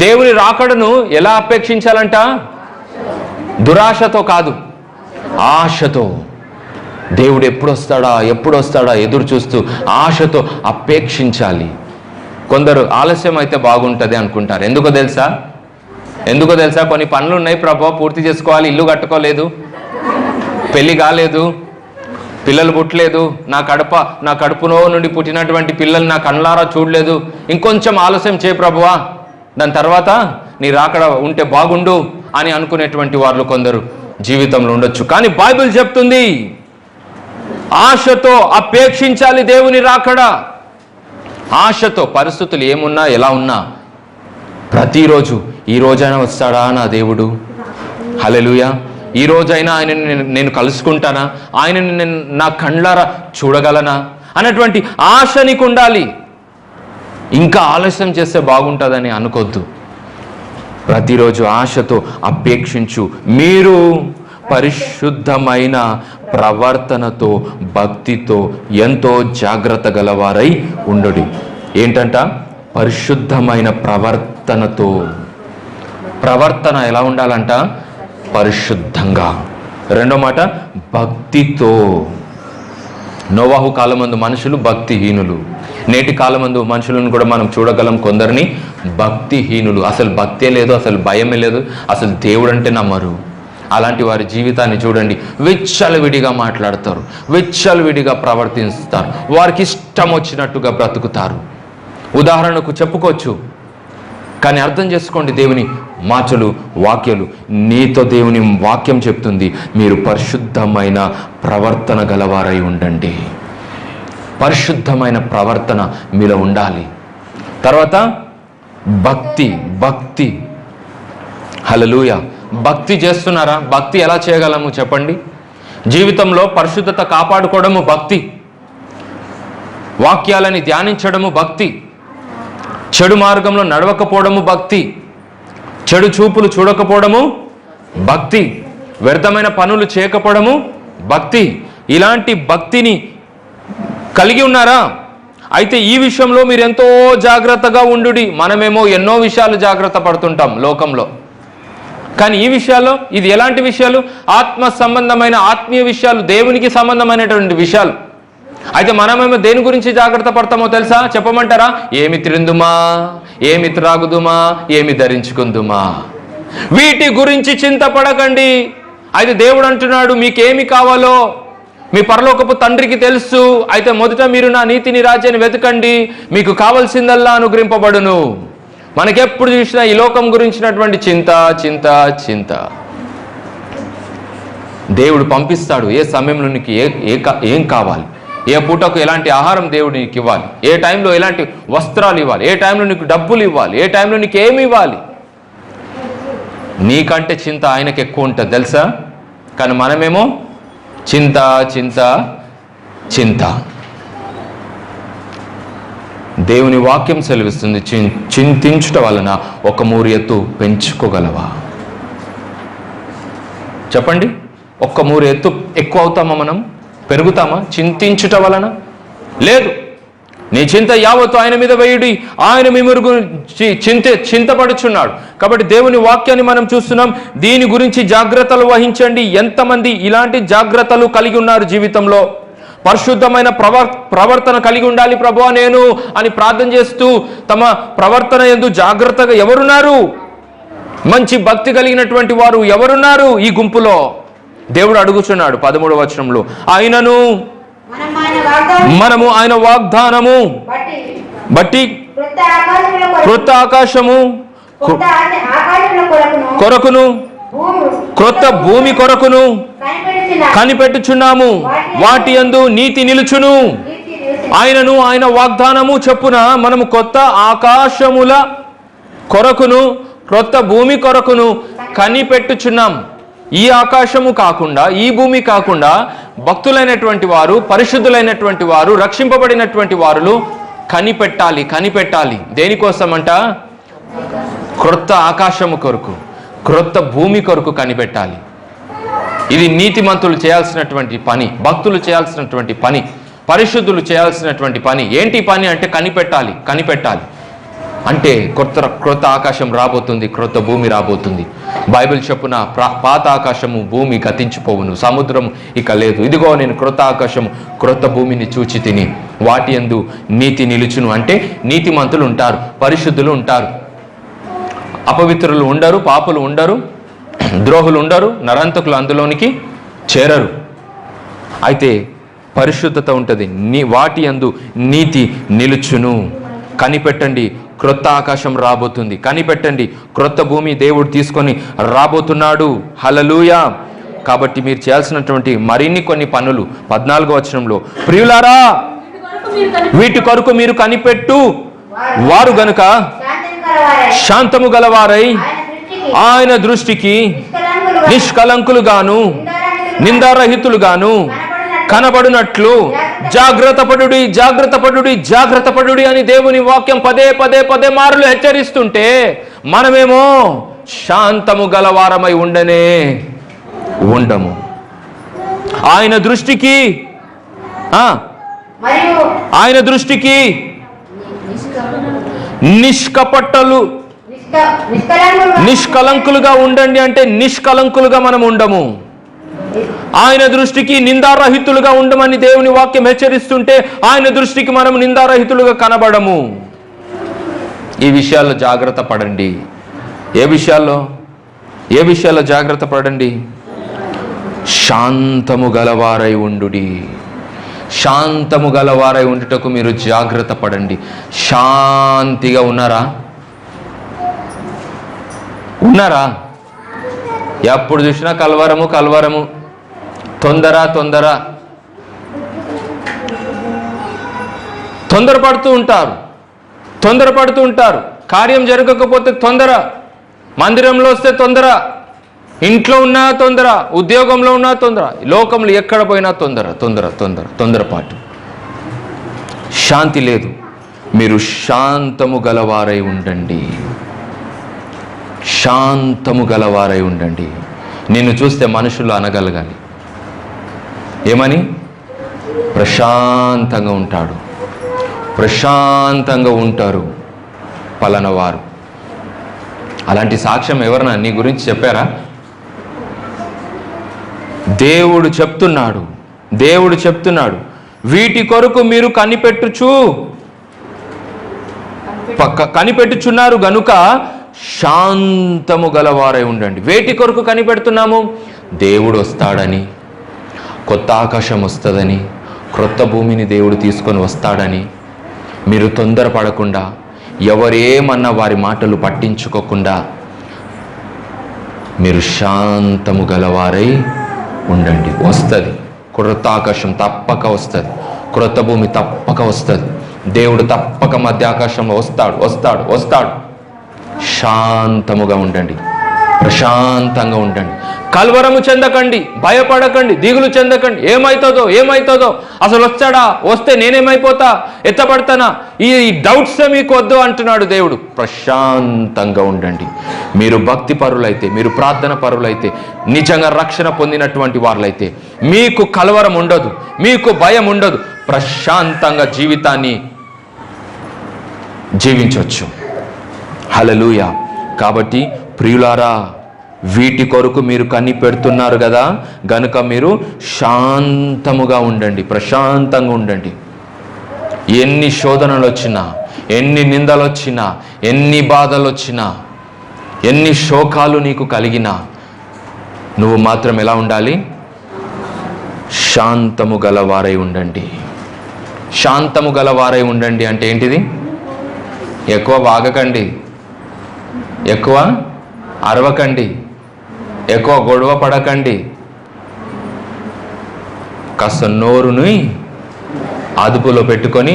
దేవుని రాకడను ఎలా అపేక్షించాలంట? దురాశతో కాదు, ఆశతో. దేవుడు ఎప్పుడు వస్తాడా ఎదురు చూస్తూ ఆశతో అపేక్షించాలి. కొందరు ఆలస్యం అయితే బాగుంటుంది అనుకుంటారు. ఎందుకో తెలుసా? కొన్ని పనులు ఉన్నాయి ప్రభు, పూర్తి చేసుకోవాలి, ఇల్లు కట్టుకోలేదు, పెళ్లి కాలేదు, పిల్లలు పుట్టలేదు, నా కడుపులో నుండి పుట్టినటువంటి పిల్లలు నా కళ్ళారా చూడలేదు, ఇంకొంచెం ఆలస్యం చేయ ప్రభువా, దాని తర్వాత నీ రాకడ ఉంటే బాగుండు అని అనుకునేటువంటి వాళ్ళు కొందరు జీవితంలో ఉండొచ్చు. కానీ బైబిల్ చెప్తుంది ఆశతో అపేక్షించాలి దేవుని రాకడ. ఆశతో పరిస్థితులు ఏమున్నా ఎలా ఉన్నా ప్రతిరోజు ఈ రోజైనా వస్తాడా నా దేవుడు, హల్లెలూయా, ఈ రోజైనా ఆయనని నేను కలుసుకుంటానా, ఆయనని నేను నా కళ్ళారా చూడగలనా అన్నటువంటి ఆశ నీకు ఉండాలి. ఇంకా ఆలస్యం చేస్తే బాగుంటుందని అనుకోద్దు. ప్రతిరోజు ఆశతో అపేక్షించు. మీరు పరిశుద్ధమైన ప్రవర్తనతో భక్తితో ఎంతో జాగ్రత్త గలవారై ఉండుడి. ఏంటంట? పరిశుద్ధమైన ప్రవర్తనతో. ప్రవర్తన ఎలా ఉండాలంట? పరిశుద్ధంగా. రెండో మాట భక్తితో. నోవాహు కాలమందు మనుషులు భక్తిహీనులు. నేటి కాలమందు మనుషులను కూడా మనం చూడగలం, కొందరిని భక్తిహీనులు. అసలు భక్తే లేదు, అసలు భయమే లేదు, అసలు దేవుడు అంటే నమ్మరు. అలాంటి వారి జీవితాన్ని చూడండి. విచ్చలవిడిగా మాట్లాడతారు, విచ్చలవిడిగా ప్రవర్తిస్తారు, వారికి ఇష్టం వచ్చినట్టుగా బ్రతుకుతారు. ఉదాహరణకు చెప్పుకోవచ్చు, కానీ అర్థం చేసుకోండి దేవుని మాటలు, వాక్యాలు. నీతో దేవుని వాక్యం చెప్తుంది, మీరు పరిశుద్ధమైన ప్రవర్తన గలవారై ఉండండి. పరిశుద్ధమైన ప్రవర్తన మీలో ఉండాలి. తర్వాత భక్తి. హల్లెలూయా. భక్తి చేస్తున్నారా? భక్తి ఎలా చేయగలము చెప్పండి? జీవితంలో పరిశుద్ధత కాపాడుకోవడము భక్తి, వాక్యాలని ధ్యానించడము భక్తి, చెడు మార్గంలో నడవకపోవడము భక్తి, చెడు చూపులు చూడకపోవడము భక్తి, వ్యర్థమైన పనులు చేయకపోవడము భక్తి. ఇలాంటి భక్తిని కలిగి ఉన్నారా? అయితే ఈ విషయంలో మీరు ఎంతో జాగ్రత్తగా ఉండుడి. మనమేమో ఎన్నో విషయాలు జాగ్రత్త పడుతుంటాం లోకంలో, కానీ ఈ విషయాల్లో ఇది ఎలాంటి విషయాలు? ఆత్మ సంబంధమైన ఆత్మీయ విషయాలు, దేవునికి సంబంధమైనటువంటి విషయాలు. అయితే మనమేమో దేని గురించి జాగ్రత్త పడతామో తెలుసా? చెప్పమంటారా? ఏమి తిందుమా, ఏమి త్రాగుదుమా, ఏమి ధరించుకుందుమా, వీటి గురించి చింతపడకండి. అయితే దేవుడు అంటున్నాడు, మీకేమి కావాలో మీ పరలోకపు తండ్రికి తెలుసు. అయితే మొదట మీరు నా నీతిని రాజ్యాన్ని వెతకండి, మీకు కావలసిందల్లా అనుగ్రహింపబడును. మనకెప్పుడు చూసినా ఈ లోకం గురించినటువంటి చింత. దేవుడు పంపిస్తాడు ఏ సమయంలో నీకు ఏం కావాలి, ఏ పూటకు ఎలాంటి ఆహారం దేవుడు నీకు ఇవ్వాలి, ఏ టైంలో ఎలాంటి వస్త్రాలు ఇవ్వాలి, ఏ టైంలో నీకు డబ్బులు ఇవ్వాలి, ఏ టైంలో నీకు ఏమి ఇవ్వాలి. నీకంటే చింత ఆయనకు ఎక్కువ ఉంటుంది తెలుసా? కానీ మనమేమో చింత. దేవుని వాక్యం సెలవిస్తుంది, చింతించుట వలన ఒక మూరు ఎత్తు పెంచుకోగలవా? చెప్పండి, ఒక్క మూరు ఎత్తు ఎక్కువ అవుతామా? మనం పెరుగుతామా చింతించుట వలన? లేదు. నీ చింత యావత్తు ఆయన మీద వేయుడి, ఆయన మిమ్మల్ని గురించి చింతపడుచున్నాడు. కాబట్టి దేవుని వాక్యాన్ని మనం చూస్తున్నాం. దీని గురించి జాగ్రత్తలు వహించండి. ఎంతమంది ఇలాంటి జాగ్రత్తలు కలిగి ఉన్నారు జీవితంలో? పరిశుద్ధమైన ప్రవర్తన కలిగి ఉండాలి ప్రభువా నేను అని ప్రార్థన చేస్తూ తమ ప్రవర్తన యందు జాగ్రత్తగా ఎవరున్నారు? మంచి భక్తి కలిగినటువంటి వారు ఎవరున్నారు ఈ గుంపులో? దేవుడు అడుగుచున్నాడు 13వ వచనంలో, మనము ఆయన వాగ్దానము బట్టి క్రొత్త ఆకాశము కొరకును క్రొత్త భూమి కొరకును కనిపెట్టుచున్నాము, వాటి యందు నీతి నిలుచును. ఆయనను ఆయన వాగ్దానము చొప్పున మనము కొత్త ఆకాశముల కొరకును క్రొత్త భూమి కొరకును కనిపెట్టుచున్నాం. ఈ ఆకాశము కాకుండా, ఈ భూమి కాకుండా భక్తులైనటువంటి వారు, పరిశుద్ధులైనటువంటి వారు, రక్షింపబడినటువంటి వారు కనిపెట్టాలి. దేనికోసమంట? క్రొత్త ఆకాశము కొరకు, క్రొత్త భూమి కొరకు కనిపెట్టాలి. ఇది నీతిమంతులు చేయాల్సినటువంటి పని, భక్తులు చేయాల్సినటువంటి పని, పరిశుద్ధులు చేయాల్సినటువంటి పని. ఏంటి పని అంటే కనిపెట్టాలి. అంటే క్రొత్త ఆకాశం రాబోతుంది, క్రొత్త భూమి రాబోతుంది. బైబిల్ చెప్పున పాత ఆకాశము భూమి గతించిపోవును, సముద్రము ఇక లేదు. ఇదిగో నేను క్రొత్త ఆకాశము క్రొత్త భూమిని చూచి తిని వాటి యందు నీతి నిలుచును. అంటే నీతిమంతులు ఉంటారు, పరిశుద్ధులు ఉంటారు, అపవిత్రులు ఉండరు, పాపులు ఉండరు, ద్రోహులు ఉండరు, నరహంతకులు అందులోనికి చేరరు. అయితే పరిశుద్ధత ఉంటుంది, వాటి యందు నీతి నిలుచును. కనిపెట్టండి, క్రొత్త ఆకాశం రాబోతుంది. కనిపెట్టండి, క్రొత్త భూమి దేవుడు తీసుకొని రాబోతున్నాడు. హల్లెలూయా. కాబట్టి మీరు చేయాల్సినటువంటి మరిన్ని కొన్ని పనులు 14వ వచనంలో, ప్రియులారా వీటి కొరకు మీరు కనిపెట్టు వారు గనుక శాంతము గలవారై ఆయన దృష్టికి నిష్కలంకులుగాను నిందారహితులుగాను కనబడినట్లు జాగ్రత్త పడుడి అని దేవుని వాక్యం పదే మారులు హెచ్చరిస్తుంటే మనమేమో శాంతము గలవారమై ఉండము. ఆయన దృష్టికి నిష్కలంకులుగా ఉండండి అంటే నిష్కలంకులుగా మనం ఉండము. ఆయన దృష్టికి నిందారహితులుగా ఉండమని దేవుని వాక్యం హెచ్చరిస్తుంటే ఆయన దృష్టికి మనం నిందారహితులుగా కనబడము. ఈ విషయాల్లో జాగ్రత్త పడండి. ఏ విషయాల్లో జాగ్రత్త పడండి? శాంతము గలవారై ఉండుడి. శాంతము గలవారై ఉండుటకు మీరు జాగ్రత్త పడండి. శాంతిగా ఉన్నారా? ఎప్పుడు చూసినా కలవరము, తొందరపడుతూ ఉంటారు. కార్యం జరగకపోతే తొందర, మందిరంలో వస్తే తొందర, ఇంట్లో ఉన్నా తొందర, ఉద్యోగంలో ఉన్నా తొందర, లోకంలో ఎక్కడ పోయినా తొందరపాటు. శాంతి లేదు. మీరు శాంతము గలవారై ఉండండి. నిన్ను చూస్తే మనుషులు అనగలగాలి, ఏమని? ప్రశాంతంగా ఉంటారు పలానా వారు. అలాంటి సాక్ష్యం ఎవరన్నా నీ గురించి చెప్పారా? దేవుడు చెప్తున్నాడు వీటి కొరకు మీరు కనిపెట్టుచున్నారు గనుక శాంతము గలవారై ఉండండి. వేటి కొరకు కనిపెడుతున్నాము? దేవుడు వస్తాడని, కొత్త ఆకాశం వస్తుందని, క్రొత్త భూమిని దేవుడు తీసుకొని వస్తాడని మీరు తొందరపడకుండా, ఎవరేమన్నా వారి మాటలు పట్టించుకోకుండా మీరు శాంతము గలవారై ఉండండి. వస్తుంది క్రొత్త ఆకాశం, తప్పక వస్తుంది. క్రొత్త భూమి తప్పక వస్తుంది. దేవుడు తప్పక మధ్య ఆకాశంలో వస్తాడు. శాంతముగా ఉండండి, ప్రశాంతంగా ఉండండి. కలవరము చెందకండి, భయపడకండి, దిగులు చెందకండి. ఏమైతుందో అసలు వస్తే నేనేమైపోతా, ఎత్తపడతానా, ఈ డౌట్సే మీకు వద్దు అంటున్నాడు దేవుడు. ప్రశాంతంగా ఉండండి. మీరు భక్తి పరులైతే, మీరు ప్రార్థన పరులైతే, నిజంగా రక్షణ పొందినటువంటి వారులైతే మీకు కలవరం ఉండదు, మీకు భయం ఉండదు. ప్రశాంతంగా జీవితాన్ని జీవించవచ్చు. హల్లెలూయా. కాబట్టి ప్రియులారా, వీటి కొరకు మీరు కనిపెడుతున్నారు కదా, గనుక మీరు శాంతముగా ఉండండి, ప్రశాంతంగా ఉండండి. ఎన్ని శోధనలు వచ్చినా, ఎన్ని నిందలు వచ్చినా, ఎన్ని బాధలు వచ్చినా, ఎన్ని శోకాలు నీకు కలిగినా, నువ్వు మాత్రం ఎలా ఉండాలి? శాంతము గలవారై ఉండండి. శాంతము గలవారై ఉండండి అంటే ఏంటిది? ఎక్కువ వాగకండి, ఎక్కువ అరవకండి, ఎక్కువ గొడవ పడకండి. కాస్త నోరుని అదుపులో పెట్టుకొని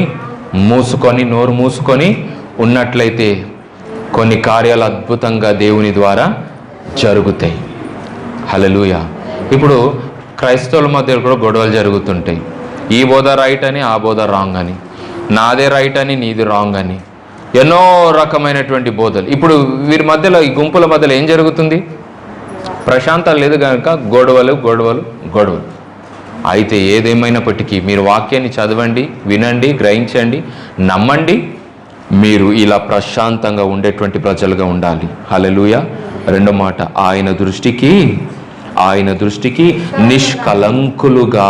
నోరు మూసుకొని ఉన్నట్లయితే కొన్ని కార్యాలు అద్భుతంగా దేవుని ద్వారా జరుగుతాయి. హల్లెలూయా. ఇప్పుడు క్రైస్తవుల మధ్య కూడా గొడవలు జరుగుతుంటాయి. ఈ బోధ రైట్ అని, ఆ బోధ రాంగ్ అని, నాదే రైట్ అని, నీది రాంగ్ అని, ఎన్నో రకమైనటువంటి బోధలు. ఇప్పుడు వీరి మధ్యలో, ఈ గుంపుల మధ్యలో ఏం జరుగుతుంది? ప్రశాంతం లేదు కనుక గొడవలు. అయితే ఏదేమైనప్పటికీ మీరు వాక్యాన్ని చదవండి, వినండి, గ్రహించండి, నమ్మండి. మీరు ఇలా ప్రశాంతంగా ఉండేటువంటి ప్రజలుగా ఉండాలి. హల్లెలూయా. రెండో మాట, ఆయన దృష్టికి నిష్కలంకులుగా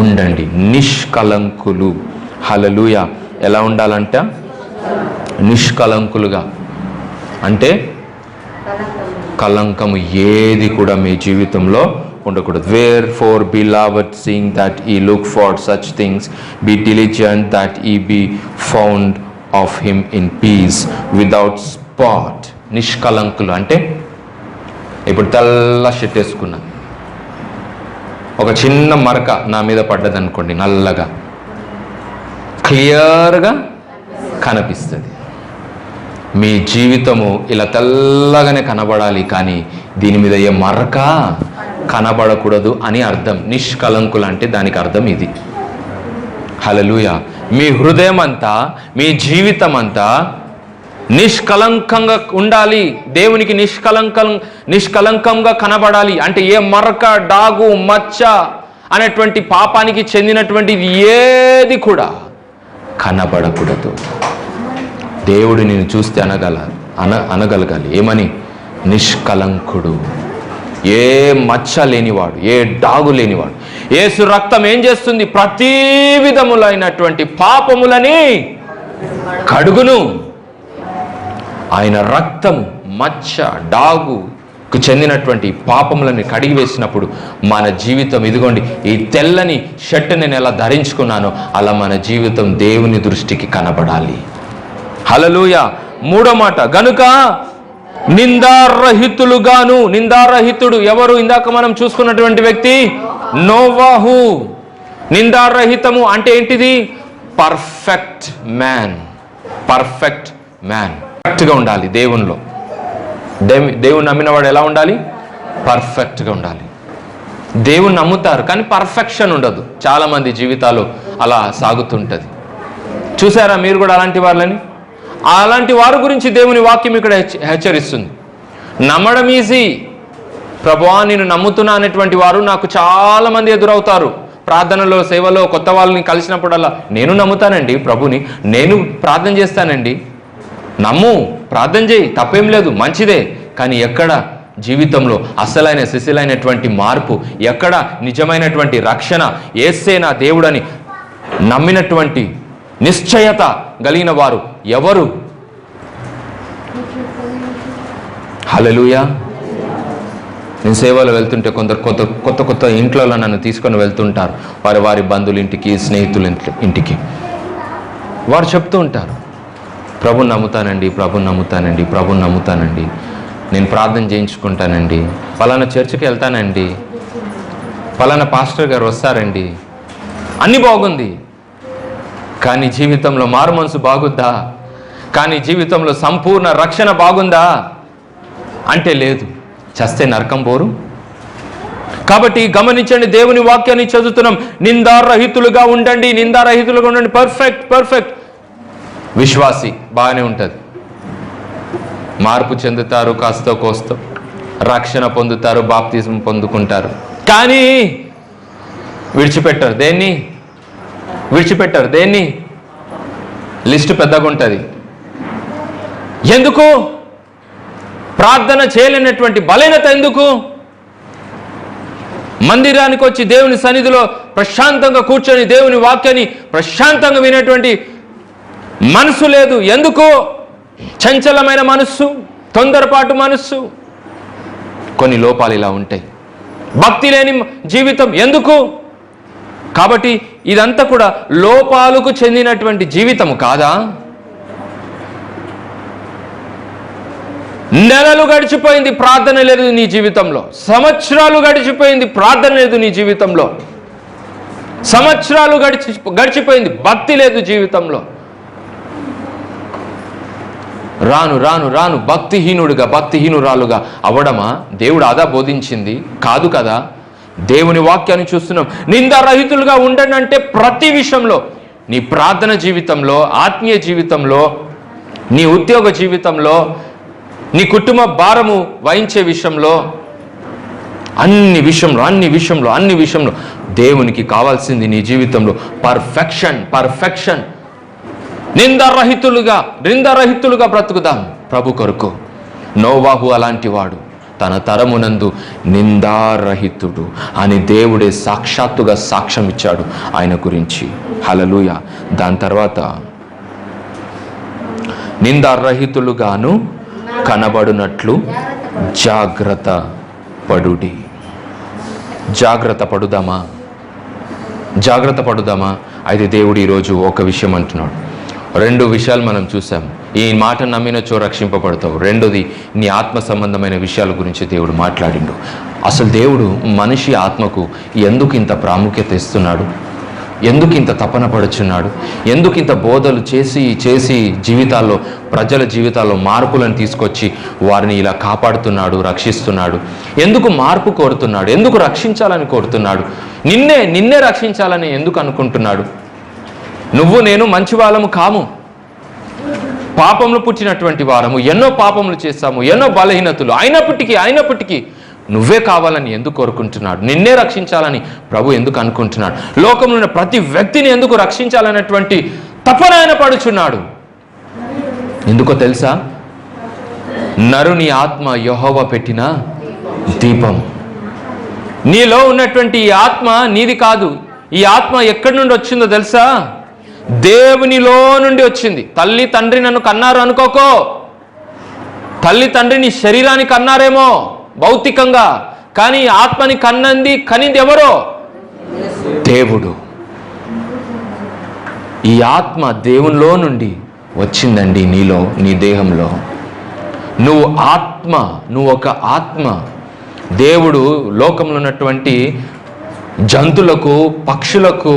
ఉండండి. నిష్కలంకులు. హల్లెలూయా. ఎలా ఉండాలంట? నిష్కలంకులుగా అంటే కలంకము ఏది కూడా మీ జీవితంలో ఉండకూడదు. Wherefore beloved seeing that ye look for such things be diligent that ye be found of him in peace without spot. నిష్కలంకులు అంటే ఇప్పుడు తెల్ల షర్ట్ వేసుకున్నా, ఒక చిన్న మరక నా మీద పడ్డది అనుకోండి, నల్లగా క్లియర్గా కనిపిస్తుంది. మీ జీవితము ఇలా తెల్లగానే కనబడాలి, కానీ దీని మీద ఏ మరక కనబడకూడదు అని అర్థం. నిష్కలంకులు అంటే దానికి అర్థం ఇది. హల్లెలూయా. మీ హృదయం అంతా, మీ జీవితం అంతా నిష్కలంకంగా ఉండాలి. దేవునికి నిష్కలంకంగా కనబడాలి. అంటే ఏ మరక, డాగు, మచ్చ అనేటువంటి పాపానికి చెందినటువంటిది ఏది కూడా కనబడకూడదు. దేవుడు నేను చూస్తే అనగలగాలి ఏమని? నిష్కలంకుడు, ఏ మచ్చ లేనివాడు, ఏ డాగు లేనివాడు. యేసు రక్తం ఏం చేస్తుంది? ప్రతి విధములైనటువంటి పాపములని కడుగును. ఆయన రక్తము మచ్చ, డాగుకు చెందినటువంటి పాపములని కడిగి వేసినప్పుడు మన జీవితం, ఇదిగోండి ఈ తెల్లని షర్ట్ నేను ఎలా ధరించుకున్నానో అలా మన జీవితం దేవుని దృష్టికి కనబడాలి. హల్లెలూయా. మూడో మాట, గనుక నిందారహితులుగాను. నిందారహితుడు ఎవరు? ఇందాక మనం చూసుకున్నటువంటి వ్యక్తి నోవాహు. నిందారహితము అంటే ఏంటిది? Perfect man. Perfect man. పర్ఫెక్ట్గా ఉండాలి దేవునిలో. దేవుని నమ్మినవాడు ఎలా ఉండాలి? పర్ఫెక్ట్గా ఉండాలి. దేవుని నమ్ముతారు కానీ పర్ఫెక్షన్ ఉండదు. చాలామంది జీవితాలు అలా సాగుతుంటుంది. చూసారా మీరు కూడా అలాంటి వాళ్ళని? అలాంటి వారి గురించి దేవుని వాక్యం ఇక్కడ హెచ్చరిస్తుంది. నమ్మడం ఈజీ. ప్రభువా నేను నమ్ముతున్నా అనేటువంటి వారు నాకు చాలామంది ఎదురవుతారు. ప్రార్థనలో, సేవలో కొత్త వాళ్ళని కలిసినప్పుడల్లా నేను నమ్ముతానండి ప్రభుని, నేను ప్రార్థన చేస్తానండి. నమ్ము, ప్రార్థన చేయి, తప్పేం లేదు, మంచిదే. కానీ ఎక్కడ జీవితంలో అసలైన సిసలైనటువంటి మార్పు, ఎక్కడ నిజమైనటువంటి రక్షణ, యేసే నా దేవుడని నమ్మినటువంటి నిశ్చయత కలిగిన వారు ఎవరు? హల్లెలూయా. నేను సేవలో వెళ్తుంటే కొందరు కొత్త ఇంట్లో నన్ను తీసుకొని వెళ్తుంటారు. వారి బంధువుల ఇంటికి, స్నేహితుల ఇంటికి. వారు చెప్తూ ఉంటారు, ప్రభుని నమ్ముతానండి, ప్రభుని నమ్ముతానండి, ప్రభుని నమ్ముతానండి, నేను ప్రార్థన చేయించుకుంటానండి, పలానా చర్చికి వెళ్తానండి, పలానా పాస్టర్ గారు వస్తారండి, అన్నీ బాగుంది. కానీ జీవితంలో మారు మనసు బాగుందా? కానీ జీవితంలో సంపూర్ణ రక్షణ బాగుందా అంటే లేదు. చస్తే నరకం పోరు. కాబట్టి గమనించండి, దేవుని వాక్యాన్ని చదువుతున్నాం. నిందారహితులుగా ఉండండి, నిందారహితులుగా ఉండండి. పర్ఫెక్ట్ విశ్వాసి బాగానే ఉంటుంది. మార్పు చెందుతారు, కాస్తో కోస్తో రక్షణ పొందుతారు, బాప్తిజం పొందుకుంటారు. కానీ విడిచిపెట్టరు దేన్ని? లిస్టు పెద్దగా ఉంటుంది. ఎందుకు? ప్రార్థన చేయలేనటువంటి బలహీనత ఎందుకు? మందిరానికి వచ్చి దేవుని సన్నిధిలో ప్రశాంతంగా కూర్చొని దేవుని వాక్యాన్ని ప్రశాంతంగా వినేటువంటి మనసు లేదు. ఎందుకు? చంచలమైన మనస్సు, తొందరపాటు మనస్సు, కొన్ని లోపాలు ఇలా ఉంటాయి. భక్తి లేని జీవితం ఎందుకు? కాబట్టి ఇదంతా కూడా లోపాలకు చెందినటువంటి జీవితము కాదా? నెలలు గడిచిపోయింది, ప్రార్థన లేదు నీ జీవితంలో. సంవత్సరాలు గడిచిపోయింది, ప్రార్థన లేదు నీ జీవితంలో. సంవత్సరాలు గడిచిపోయింది, భక్తి లేదు జీవితంలో. రాను భక్తిహీనురాలుగా అవ్వడమా దేవుడు అదా బోధించింది? కాదు కదా. దేవుని వాక్యాన్ని చూస్తున్నాం. నిందారహితులుగా ఉండండి అంటే ప్రతి విషయంలో, నీ ప్రార్థన జీవితంలో, ఆత్మీయ జీవితంలో, నీ ఉద్యోగ జీవితంలో, నీ కుటుంబ భారము వహించే విషయంలో, అన్ని విషయంలో దేవునికి కావాల్సింది నీ జీవితంలో పర్ఫెక్షన్. నిందారహితులుగా బ్రతుకుదాం ప్రభు కొరకు. నోవాహు అలాంటి వాడు, తన తరమునందు నిందారహితుడు అని దేవుడే సాక్షాత్తుగా సాక్ష్యం ఇచ్చాడు ఆయన గురించి. హల్లెలూయా. దాని తర్వాత నిందారహితులుగాను కనబడునట్లు జాగ్రత్త పడుడి. జాగ్రత్త పడుదామా? అయితే దేవుడు ఈరోజు ఒక విషయం అంటున్నాడు. 2 విషయాలు మనం చూసాం. ఈ మాట నమ్మినచో రక్షింపబడతావు. రెండోది, నీ ఆత్మ సంబంధమైన విషయాల గురించి దేవుడు మాట్లాడిండు. అసలు దేవుడు మనిషి ఆత్మకు ఎందుకు ఇంత ప్రాముఖ్యత ఇస్తున్నాడు? ఎందుకు ఇంత తపన పడుచున్నాడు? ఎందుకు ఇంత బోధలు చేసి జీవితాల్లో, ప్రజల జీవితాల్లో మార్పులను తీసుకొచ్చి వారిని ఇలా కాపాడుతున్నాడు, రక్షిస్తున్నాడు? ఎందుకు మార్పు కోరుతున్నాడు? ఎందుకు రక్షించాలని కోరుతున్నాడు? నిన్నే రక్షించాలని ఎందుకు అనుకుంటున్నాడు? నువ్వు నేను మంచి వాళ్ళము కాము, పాపంలో పుట్టినటువంటి వారము, ఎన్నో పాపములు చేస్తాము, ఎన్నో బలహీనతలు. అయినప్పటికీ నువ్వే కావాలని ఎందుకు కోరుకుంటున్నాడు? నిన్నే రక్షించాలని ప్రభు ఎందుకు అనుకుంటున్నాడు? లోకంలో ఉన్న ప్రతి వ్యక్తిని ఎందుకు రక్షించాలన్నటువంటి తపన ఆయన పడుచున్నాడు. ఎందుకో తెలుసా? నరుని ఆత్మ యెహోవా పెట్టిన దీపం. నీలో ఉన్నటువంటి ఈ ఆత్మ నీది కాదు. ఈ ఆత్మ ఎక్కడి నుండి వచ్చిందో తెలుసా? దేవునిలో నుండి వచ్చింది. తల్లి తండ్రి నన్ను కన్నారు అనుకోకో. తల్లి తండ్రి నీ శరీరానికి కన్నారేమో భౌతికంగా, కానీ ఆత్మని కనింది ఎవరో? దేవుడు. ఈ ఆత్మ దేవునిలో నుండి వచ్చిందండి. నీలో, నీ దేహంలో నువ్వు ఒక ఆత్మ. దేవుడు లోకంలో ఉన్నటువంటి జంతువులకు, పక్షులకు,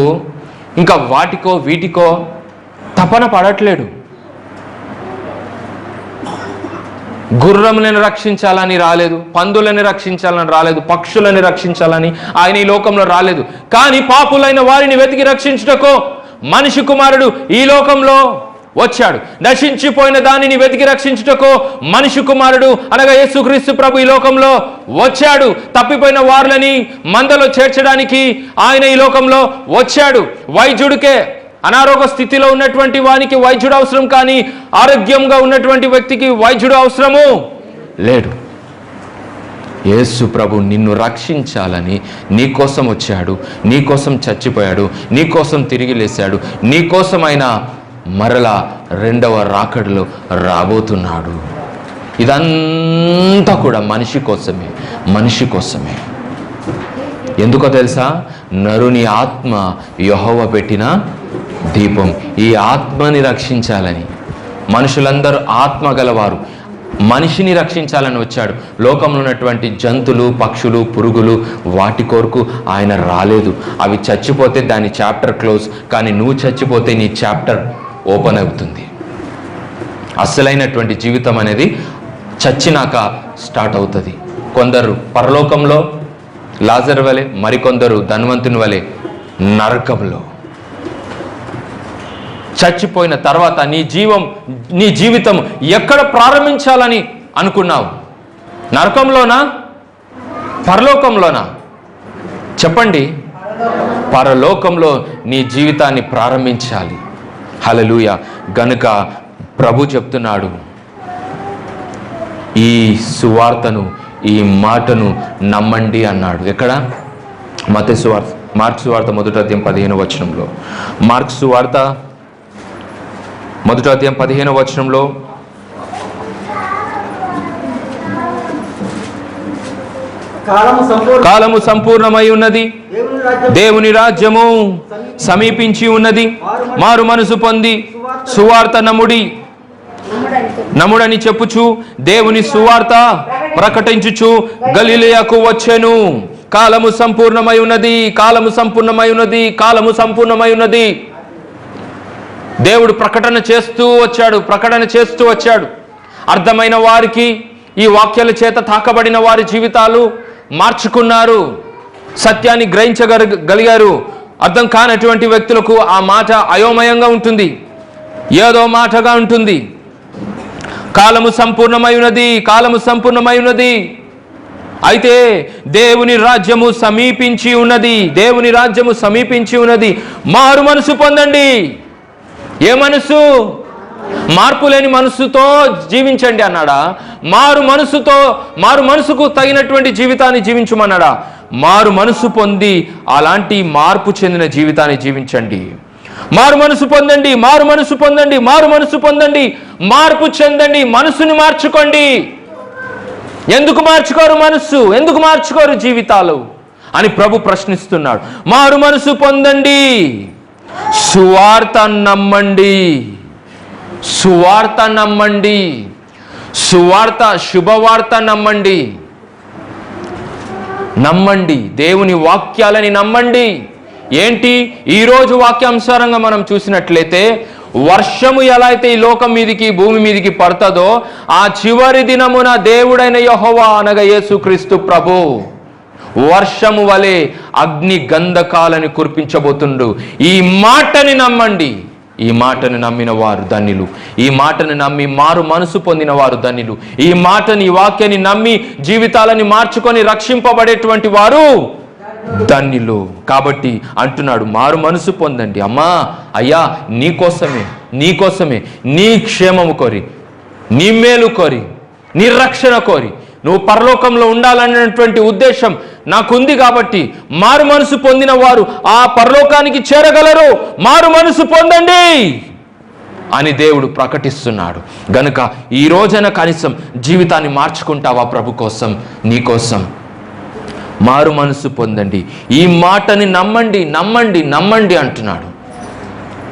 ఇంకా వాటికో వీటికో తపన పడట్లేడు. గుర్రములను రక్షించాలని రాలేదు, పందులని రక్షించాలని రాలేదు, పక్షులని రక్షించాలని ఆయన ఈ లోకంలో రాలేదు. కానీ పాపులైన వారిని వెతికి రక్షించుటకు మనిషి కుమారుడు ఈ లోకంలో వచ్చాడు. నశించిపోయిన దానిని వెతికి రక్షించుటకు మనిషి కుమారుడు అనగా యేసుక్రీస్తు ప్రభు ఈ లోకంలో వచ్చాడు. తప్పిపోయిన వారులని మందలో చేర్చడానికి ఆయన ఈ లోకంలో వచ్చాడు. వైద్యుడికే అనారోగ్య స్థితిలో ఉన్నటువంటి వానికి వైద్యుడు అవసరం, కానీ ఆరోగ్యంగా ఉన్నటువంటి వ్యక్తికి వైద్యుడు అవసరము లేడు. యేసు ప్రభు నిన్ను రక్షించాలని నీ కోసం వచ్చాడు, నీ కోసం చచ్చిపోయాడు, నీ కోసం తిరిగి లేచాడు, నీ కోసం ఆయన మరలా 2వ రాకడలో రాబోతున్నాడు. ఇదంతా కూడా మనిషి కోసమే. ఎందుకో తెలుసా? నరుని ఆత్మ యెహోవా పెట్టిన దీపం. ఈ ఆత్మని రక్షించాలని, మనుషులందరూ ఆత్మ గలవారు, మనిషిని రక్షించాలని వచ్చాడు. లోకంలో ఉన్నటువంటి జంతువులు, పక్షులు, పురుగులు, వాటి కొరకు ఆయన రాలేదు. అవి చచ్చిపోతే దాని చాప్టర్ క్లోజ్, కానీ నువ్వు చచ్చిపోతే నీ చాప్టర్ ఓపెన్ అవుతుంది. అసలైనటువంటి జీవితం అనేది చచ్చినాక స్టార్ట్ అవుతుంది. కొందరు పరలోకంలో లాజర్ వలె, మరికొందరు ధనవంతుని వలె నరకంలో. చచ్చిపోయిన తర్వాత నీ జీవితం ఎక్కడ ప్రారంభించాలని అనుకున్నావు? నరకంలోనా, పరలోకంలోనా? చెప్పండి. పరలోకంలో నీ జీవితాన్ని ప్రారంభించాలి. హల్లెలూయా. గనుక ప్రభు చెప్తున్నాడు, ఈ సువార్తను, ఈ మాటను నమ్మండి అన్నాడు. ఎక్కడ? మార్క్స్ సువార్త 1వ అధ్యాయం 15వ వచనంలో. మార్క్స్ సువార్త 1వ అధ్యాయం 15వ వచనంలో, కాలము సంపూర్ణమై ఉన్నది, దేవుని రాజ్యము సమీపించి ఉన్నది, మారు మనసు పొంది సువార్త నమ్ముడని చెప్పుచు దేవుని సువార్త ప్రకటించుచు గలిలయకు వచ్చెను. కాలము సంపూర్ణమై ఉన్నది. దేవుడు ప్రకటన చేస్తూ వచ్చాడు. అర్థమైన వారికి, ఈ వాక్యాల చేత తాకబడిన వారి జీవితాలు మార్చుకున్నారు, సత్యాన్ని గ్రహించగలిగారు. అర్థం కానటువంటి వ్యక్తులకు ఆ మాట అయోమయంగా ఉంటుంది, ఏదో మాటగా ఉంటుంది. కాలము సంపూర్ణమై ఉన్నది. అయితే దేవుని రాజ్యము సమీపించి ఉన్నది. మారు మనసు పొందండి. ఏ మనసు? మార్పు లేని మనసుతో జీవించండి అన్నాడా? మారు మనసుకు తగినటువంటి జీవితాన్ని జీవించమన్నాడా? మారు మనసు పొంది అలాంటి మార్పు చెందిన జీవితాన్ని జీవించండి. మారు మనసు పొందండి, మార్పు చెందండి, మనసుని మార్చుకోండి. ఎందుకు మార్చుకోరు మనస్సు? ఎందుకు మార్చుకోరు జీవితాలు? అని ప్రభు ప్రశ్నిస్తున్నాడు. మారు మనసు పొందండి, సువార్త నమ్మండి, సువార్త నమ్మండి, సువార్త శుభవార్త నమ్మండి, నమ్మండి, దేవుని వాక్యాలని నమ్మండి. ఏంటి ఈరోజు వాక్యానుసారంగా మనం చూసినట్లయితే వర్షము ఎలా అయితే ఈ లోకం మీదికి భూమి మీదికి పడుతుందో ఆ చివరి దినమున దేవుడైన యెహోవా అనగా యేసుక్రీస్తు ప్రభు వర్షము వలె అగ్ని గంధకాలని కురిపించబోతుండు. ఈ మాటని నమ్మండి. ఈ మాటను నమ్మిన వారు ధన్యులు. ఈ మాటను నమ్మి మారు మనసు పొందిన వారు ధన్యులు. ఈ మాటని, ఈ వాక్యాన్ని నమ్మి జీవితాలని మార్చుకొని రక్షింపబడేటువంటి వారు ధన్యులు. కాబట్టి అంటున్నాడు, మారు మనసు పొందండి. అమ్మా, అయ్యా, నీకోసమే నీ క్షేమము కోరి, నీ మేలు కోరి, నీ రక్షణ కోరి, నువ్వు పరలోకంలో ఉండాలనేటువంటి ఉద్దేశం నాకుంది. కాబట్టి మారు మనసు పొందిన వారు ఆ పరలోకానికి చేరగలరు. మారు మనసు పొందండి అని దేవుడు ప్రకటిస్తున్నాడు. గనుక ఈ రోజైనా కనీసం జీవితాన్ని మార్చుకుంటావా ప్రభు కోసం, నీ కోసం? మారు మనసు పొందండి, ఈ మాటని నమ్మండి, నమ్మండి, నమ్మండి అంటున్నాడు.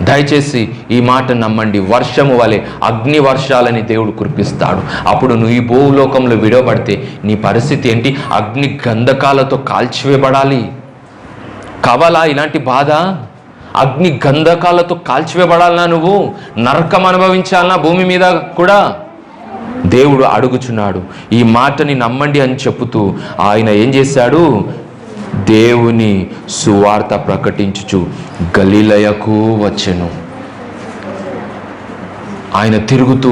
దయచేసి ఈ మాట నమ్మండి. వర్షము వలె అగ్ని వర్షాలని దేవుడు కురిపిస్తాడు. అప్పుడు నువ్వు ఈ భూలోకంలో విడవబడితే నీ పరిస్థితి ఏంటి? అగ్ని గంధకాలతో కాల్చివేయబడాలి. కావాలా ఇలాంటి బాధ? అగ్ని గంధకాలతో కాల్చివేయబడాలన్నా, నువ్వు నరకం అనుభవించాలన్నా భూమి మీద కూడా? దేవుడు అడుగుచున్నాడు. ఈ మాటని నమ్మండి అని చెబుతూ ఆయన ఏం చేశాడు? దేవుని సువార్త ప్రకటించుచు గలిలయకు వచ్చెను. ఆయన తిరుగుతూ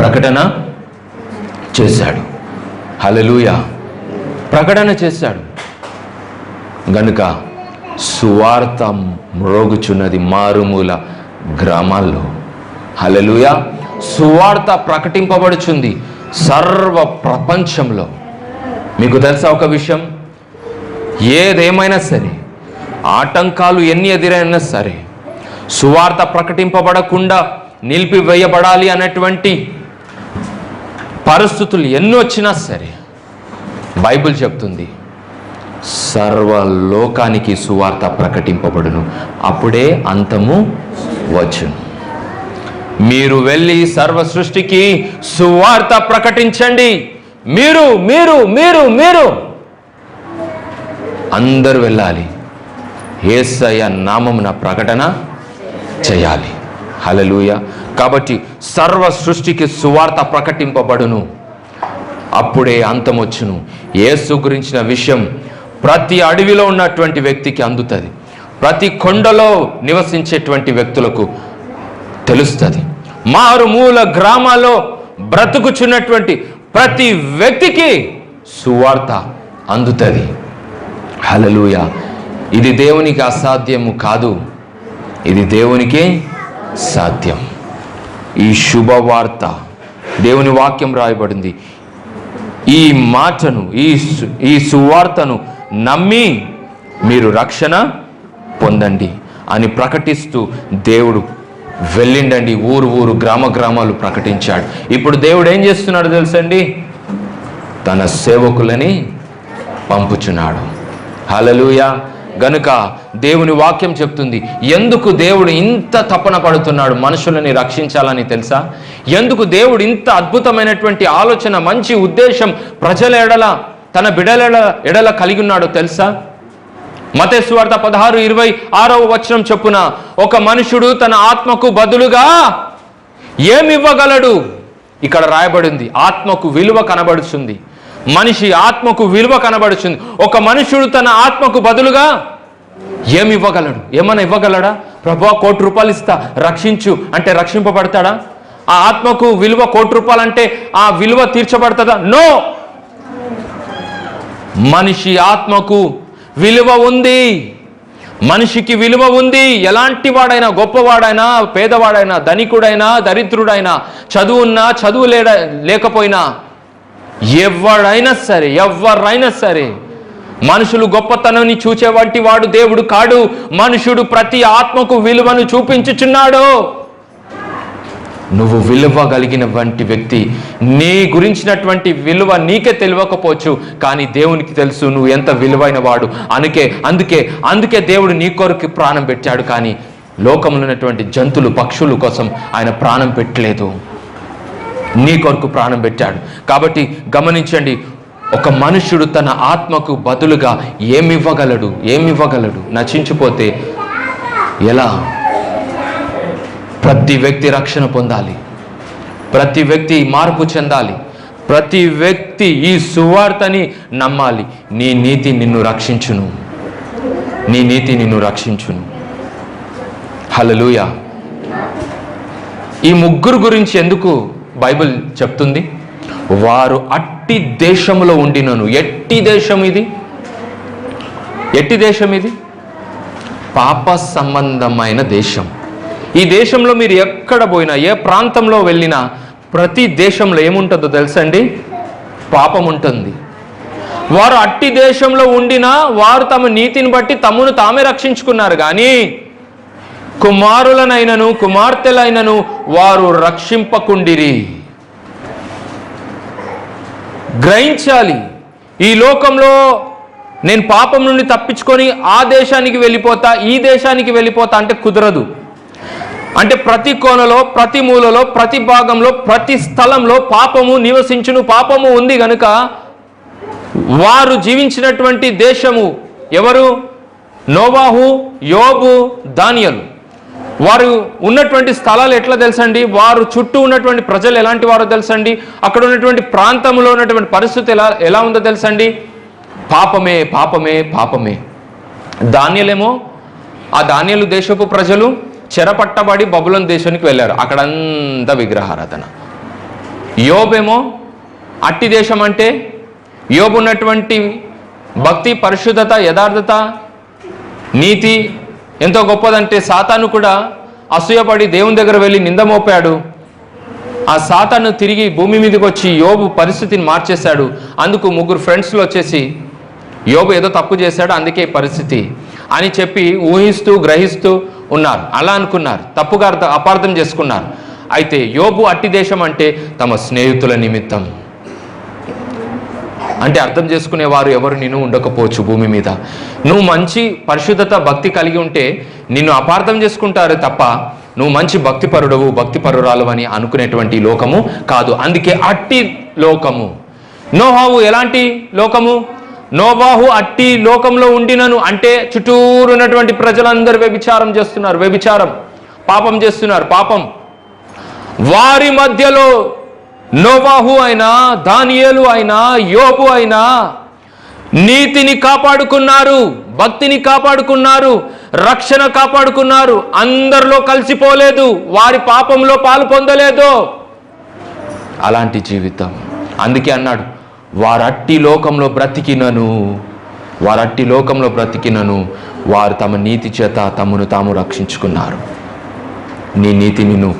ప్రకటన చేశాడు. హల్లెలూయా, ప్రకటన చేశాడు. గనుక సువార్త మ్రోగుచున్నది మారుమూల గ్రామాల్లో. హల్లెలూయా, సువార్త ప్రకటింపబడుచుంది సర్వ ప్రపంచంలో. మీకు తెలుసా ఒక విషయం? ఏదేమైనా సరే, ఆటంకాలు ఎన్ని ఎదురైనా సరే, సువార్త ప్రకటింపబడకుండా నిలిపివేయబడాలి అనేటువంటి పరిస్థితులు ఎన్ని వచ్చినా సరే, బైబిల్ చెప్తుంది సర్వలోకానికి సువార్త ప్రకటింపబడును, అప్పుడే అంతము వచ్చును. మీరు వెళ్ళి సర్వ సృష్టికి సువార్త ప్రకటించండి. మీరు మీరు మీరు మీరు అందరూ వెళ్ళాలి. యేసయ్య నామమున ప్రకటన చేయాలి. హల్లెలూయా. కాబట్టి సర్వ సృష్టికి సువార్త ప్రకటింపబడును, అప్పుడే అంతం వచ్చును. యేసు గురించిన విషయం ప్రతి అడవిలో ఉన్నటువంటి వ్యక్తికి అందుతుంది. ప్రతి కొండలో నివసించేటువంటి వ్యక్తులకు తెలుస్తుంది. మారుమూల గ్రామాల్లో బ్రతుకుచున్నటువంటి ప్రతి వ్యక్తికి సువార్త అందుతుంది. హల్లెలూయా. ఇది దేవునికి అసాధ్యము కాదు, ఇది దేవునికే సాధ్యం. ఈ శుభవార్త, దేవుని వాక్యం రాయబడింది. ఈ మాటను, ఈ సువార్తను నమ్మి మీరు రక్షణ పొందండి అని ప్రకటిస్తూ దేవుడు వెళ్ళిండండి. ఊరు గ్రామాలు ప్రకటించాడు. ఇప్పుడు దేవుడు ఏం చేస్తున్నాడు తెలుసండి? తన సేవకులని పంపుచున్నాడు. హల్లెలూయా. గనుక దేవుని వాక్యం చెప్తుంది, ఎందుకు దేవుడు ఇంత తపన పడుతున్నాడు మనుషులని రక్షించాలని తెలుసా? ఎందుకు దేవుడు ఇంత అద్భుతమైనటువంటి ఆలోచన, మంచి ఉద్దేశం ప్రజల ఎడల, తన బిడ్డల ఎడల కలిగి ఉన్నాడో తెలుసా? మత్తయి సువార్త 16:26 చొప్పున, ఒక మనుషుడు తన ఆత్మకు బదులుగా ఏమివ్వగలడు? ఇక్కడ రాయబడింది, ఆత్మకు విలువ కనబడుతుంది. మనిషి ఆత్మకు విలువ కనబడుతుంది. ఒక మనుషుడు తన ఆత్మకు బదులుగా ఏమి ఇవ్వగలడు? ఏమన్నా ఇవ్వగలడా? ప్రభువా, ₹1,00,00,000 ఇస్తా, రక్షించు అంటే రక్షింపబడతాడా? ఆ ఆత్మకు విలువ ₹1,00,00,000 అంటే ఆ విలువ తీర్చబడుతుందా? నో. మనిషి ఆత్మకు విలువ ఉంది. మనిషికి విలువ ఉంది. ఎలాంటి వాడైనా, గొప్పవాడైనా, పేదవాడైనా, ధనికుడైనా, దరిద్రుడైనా, చదువున్నా, చదువు లేకపోయినా, ఎవరైనా సరే మనుషులు గొప్పతనాన్ని చూచే వంటి వాడు దేవుడు కాడు. మనుషుడు ప్రతి ఆత్మకు విలువను చూపించుచున్నాడు. నువ్వు విలువ కలిగినటువంటి వ్యక్తి. నీ గురించినటువంటి విలువ నీకే తెలియకపోవచ్చు, కానీ దేవునికి తెలుసు నువ్వు ఎంత విలువైన వాడు. అందుకే దేవుడు నీ కొరకు ప్రాణం పెట్టాడు. కానీ లోకంలో ఉన్నటువంటి జంతువులు, పక్షుల కోసం ఆయన ప్రాణం పెట్టలేదు, నీ కొరకు ప్రాణం పెట్టాడు. కాబట్టి గమనించండి, ఒక మనుష్యుడు తన ఆత్మకు బదులుగా ఏమివ్వగలడు? నశించిపోతే ఎలా? ప్రతి వ్యక్తి రక్షణ పొందాలి, ప్రతి వ్యక్తి మార్పు చెందాలి, ప్రతి వ్యక్తి ఈ సువార్తని నమ్మాలి. నీ నీతి నిన్ను రక్షించును. హల్లెలూయా. ఈ ముగ్గురు గురించి ఎందుకు బైబిల్ చెప్తుంది? వారు అట్టి దేశంలో ఉండినను. ఎట్టి దేశం ఇది? పాప సంబంధమైన దేశం. ఈ దేశంలో మీరు ఎక్కడ పోయినా, ఏ ప్రాంతంలో వెళ్ళినా, ప్రతి దేశంలో ఏముంటుందో తెలుసండి? పాపం ఉంటుంది. వారు అట్టి దేశంలో ఉండినా వారు తమ నీతిని బట్టి తమను తామే రక్షించుకున్నారు. కానీ కుమారులనైనను కుమార్తెలైనను వారు రక్షింపకుండిరి. గ్రహించాలి, ఈ లోకంలో నేను పాపం నుండి తప్పించుకొని ఆ దేశానికి వెళ్ళిపోతా, ఈ దేశానికి వెళ్ళిపోతా అంటే కుదరదు. అంటే ప్రతి కోణలో, ప్రతి మూలలో, ప్రతి భాగంలో, ప్రతి స్థలంలో పాపము నివసించును. పాపము ఉంది గనుక వారు జీవించినటువంటి దేశము ఎవరు? నోవాహు, యోబు, దానియేలు. వారు ఉన్నటువంటి స్థలాలు ఎట్లా తెలుసండి? వారు చుట్టూ ఉన్నటువంటి ప్రజలు ఎలాంటి వారో తెలుసండి? అక్కడ ఉన్నటువంటి ప్రాంతంలో ఉన్నటువంటి పరిస్థితి ఎలా ఉందో తెలుసండి? పాపమే. దానియేలేమో, ఆ దానియేలు దేశపు ప్రజలు చెరపట్టబడి బబులోను దేశానికి వెళ్ళారు. అక్కడంతా విగ్రహారాధన. యోబేమో అట్టి దేశం. అంటే యోబు ఉన్నటువంటి భక్తి, పరిశుద్ధత, యథార్థత, నీతి ఎంతో గొప్పదంటే సాతాను కూడా అసూయపడి దేవుని దగ్గర వెళ్ళి నింద మోపాడు. ఆ సాతాను తిరిగి భూమి మీదకి వచ్చి యోబు పరిస్థితిని మార్చేశాడు. అందుకు ముగ్గురు ఫ్రెండ్స్లో వచ్చేసి యోబు ఏదో తప్పు చేశాడు, అందుకే పరిస్థితి అని చెప్పి ఊహిస్తూ గ్రహిస్తూ ఉన్నారు. అలా అనుకున్నారు, తప్పుగా అపార్థం చేసుకున్నారు. అయితే యోబు అట్టి దేశం అంటే తమ స్నేహితుల నిమిత్తం. అంటే అర్థం చేసుకునేవారు ఎవరు నిన్ను ఉండకపోవచ్చు భూమి మీద. నువ్వు మంచి పరిశుద్ధత, భక్తి కలిగి ఉంటే నిన్ను అపార్థం చేసుకుంటారు తప్ప నువ్వు మంచి భక్తిపరుడవు, భక్తిపరురాలు అని అనుకునేటువంటి లోకము కాదు. అందుకే అట్టి లోకము. నోవాహు ఎలాంటి లోకము? నోవాహు అట్టి లోకంలో ఉండినను అంటే చుట్టూరు ఉన్నటువంటి ప్రజలందరూ వ్యభిచారం, పాపం చేస్తున్నారు. వారి మధ్యలో నోవాహు అయినా, దానియేలు అయినా, యోబు అయినా నీతిని కాపాడుకున్నారు, భక్తిని కాపాడుకున్నారు, రక్షణ కాపాడుకున్నారు. అందరిలో కలిసిపోలేదు, వారి పాపంలో పాలు పొందలేదు. అలాంటి జీవితం. అందుకే అన్నాడు, వారట్టి లోకంలో బ్రతికినను వారు తమ నీతి చేత తమను తాము రక్షించుకున్నారు. నీ నీతి నిన్ను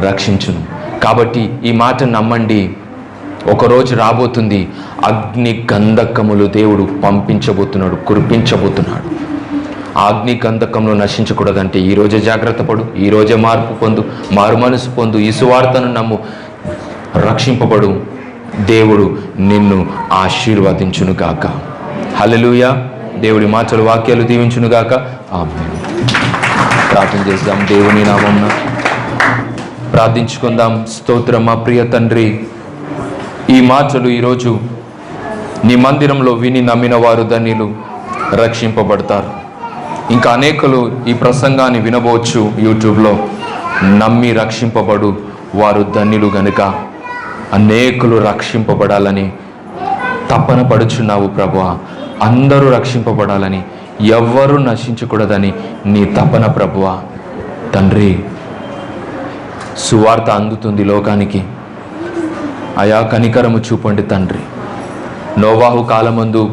రక్షించును. కాబట్టి ఈ మాట నమ్మండి. ఒకరోజు రాబోతుంది, అగ్ని గంధకములు దేవుడు కురిపించబోతున్నాడు. ఆ అగ్ని గంధకంలో నశించకూడదంటే ఈరోజే జాగ్రత్త పడు, ఈరోజే మార్పు పొందు, మారు మనసు పొందు, ఈ సువార్తను నమ్ము, రక్షింపబడు. దేవుడు నిన్ను ఆశీర్వదించునుగాక. హల్లెలూయా. దేవుడి మాటలు, వాక్యాలు దీవించునుగాక. ఆమేన్. ప్రార్థన చేద్దాం. దేవుని నామమున ప్రార్థించుకుందాం. స్తోత్రం. మా ప్రియ తండ్రి, ఈ మాటలు ఈరోజు నీ మందిరంలో విని నమ్మిన వారు ధన్యులు, రక్షింపబడతారు. ఇంకా అనేకులు ఈ ప్రసంగాన్ని వినవచ్చు యూట్యూబ్లో. నమ్మి రక్షింపబడు వారు ధన్యులు గనుక అనేకులు రక్షింపబడాలని తపన పడుచున్నావు ప్రభువా. అందరూ రక్షింపబడాలని, ఎవ్వరూ నశించకూడదని నీ తపన ప్రభువా. తండ్రి, సువార్త అందుతుంది లోకానికి. అయా కనికరము చూపండి తండ్రి. నోవాహు కాలమందు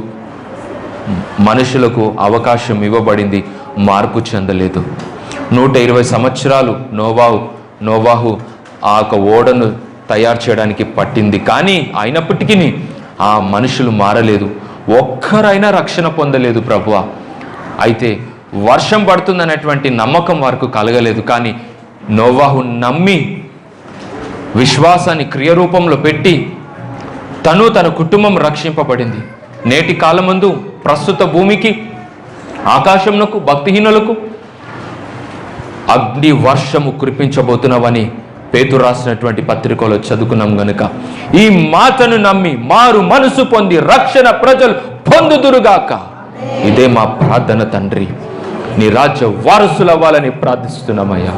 మనుషులకు అవకాశం ఇవ్వబడింది, మార్పు చెందలేదు. 120 సంవత్సరాలు నోవాహు ఆ యొక్క ఓడను తయారు చేయడానికి పట్టింది. కానీ అయినప్పటికీ ఆ మనుషులు మారలేదు, ఒక్కరైనా రక్షణ పొందలేదు ప్రభువా. అయితే వర్షం పడుతుందనేటువంటి నమ్మకం వారికి కలగలేదు. కానీ నోవాహు నమ్మి విశ్వాసాన్ని క్రియరూపంలో పెట్టి తన కుటుంబం రక్షింపబడింది. నేటి కాలమందు ప్రస్తుత భూమికి, ఆకాశమునకు, భక్తిహీనులకు అగ్ని వర్షము కురిపించబోతున్నవని పేతురు రాసినటువంటి పత్రికలో చదువుకున్నాం గనుక ఈ మాటను నమ్మి మారు మనసు పొంది రక్షణ ప్రజలు పొందుదురుగాక. ఇదే మా ప్రార్థన తండ్రి. నీ రాజ్య వారసులవ్వాలని ప్రార్థిస్తున్నామయ్యా.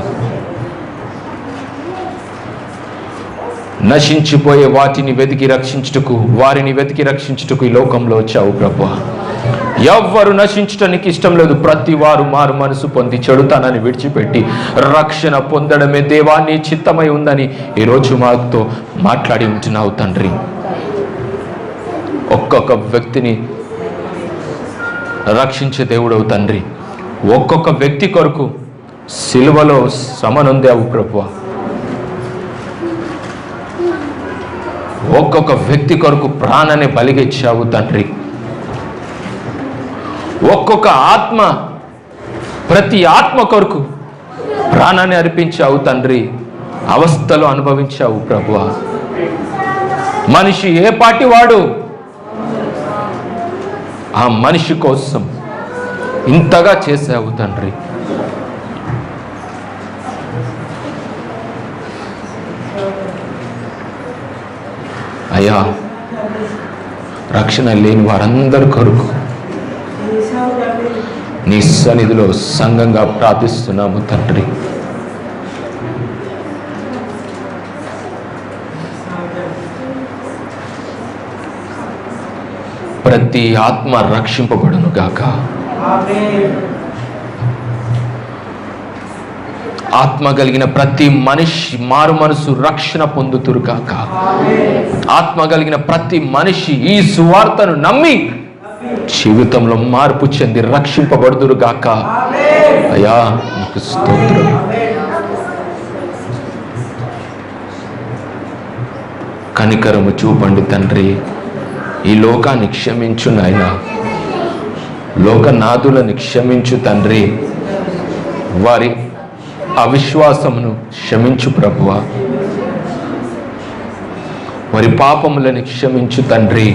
నశించిపోయే వారిని వెతికి రక్షించుటకు ఈ లోకంలో వచ్చావు ప్రభువా. ఎవ్వరు నశించడానికి ఇష్టం లేదు. ప్రతి వారు మారు మనసు పొంది చెడుతానని విడిచిపెట్టి రక్షణ పొందడమే దేవాన్ని చిత్తమై ఉందని ఈరోజు మాతో మాట్లాడి ఉంటున్నావు తండ్రి. ఒక్కొక్క వ్యక్తిని రక్షించే దేవుడవు తండ్రి. ఒక్కొక్క వ్యక్తి కొరకు సిలువలో శ్రమనొందావు ప్రభువా. ఒక్కొక్క వ్యక్తి కొరకు ప్రాణాన్ని బలిగిచ్చావు తండ్రి. ఒక్కొక్క ఆత్మ, ప్రతి ఆత్మ కొరకు ప్రాణాన్ని అర్పించావు తండ్రి. అవస్థలు అనుభవించావు ప్రభువా. మనిషి ఏ పాటి వాడు, ఆ మనిషి కోసం ఇంతగా చేసావు తండ్రి. అయ్యా, రక్షణ లేని వారందరి కొరకు నీ సన్నిధిలో సంఘంగా ప్రార్థిస్తున్నాము తండ్రి. ప్రతి ఆత్మ రక్షింపబడును గాక. ఆత్మ కలిగిన ప్రతి మనిషి మారు మనసు రక్షణ పొందుతురు గాక. ఆత్మ కలిగిన ప్రతి మనిషి ఈ సువార్తను నమ్మి జీవితంలో మార్పు చెంది రక్షింపబడుదురు గాక. అయ్యా, నీకు స్తోత్రం. కనికరము చూపండి తండ్రి. ఈ లోకాన్ని క్షమించు నాయనా. లోకనాథులను క్షమించు తండ్రి. వారి అవిశ్వాసమును క్షమించు ప్రభువా. వారి పాపములను క్షమించు తండ్రి.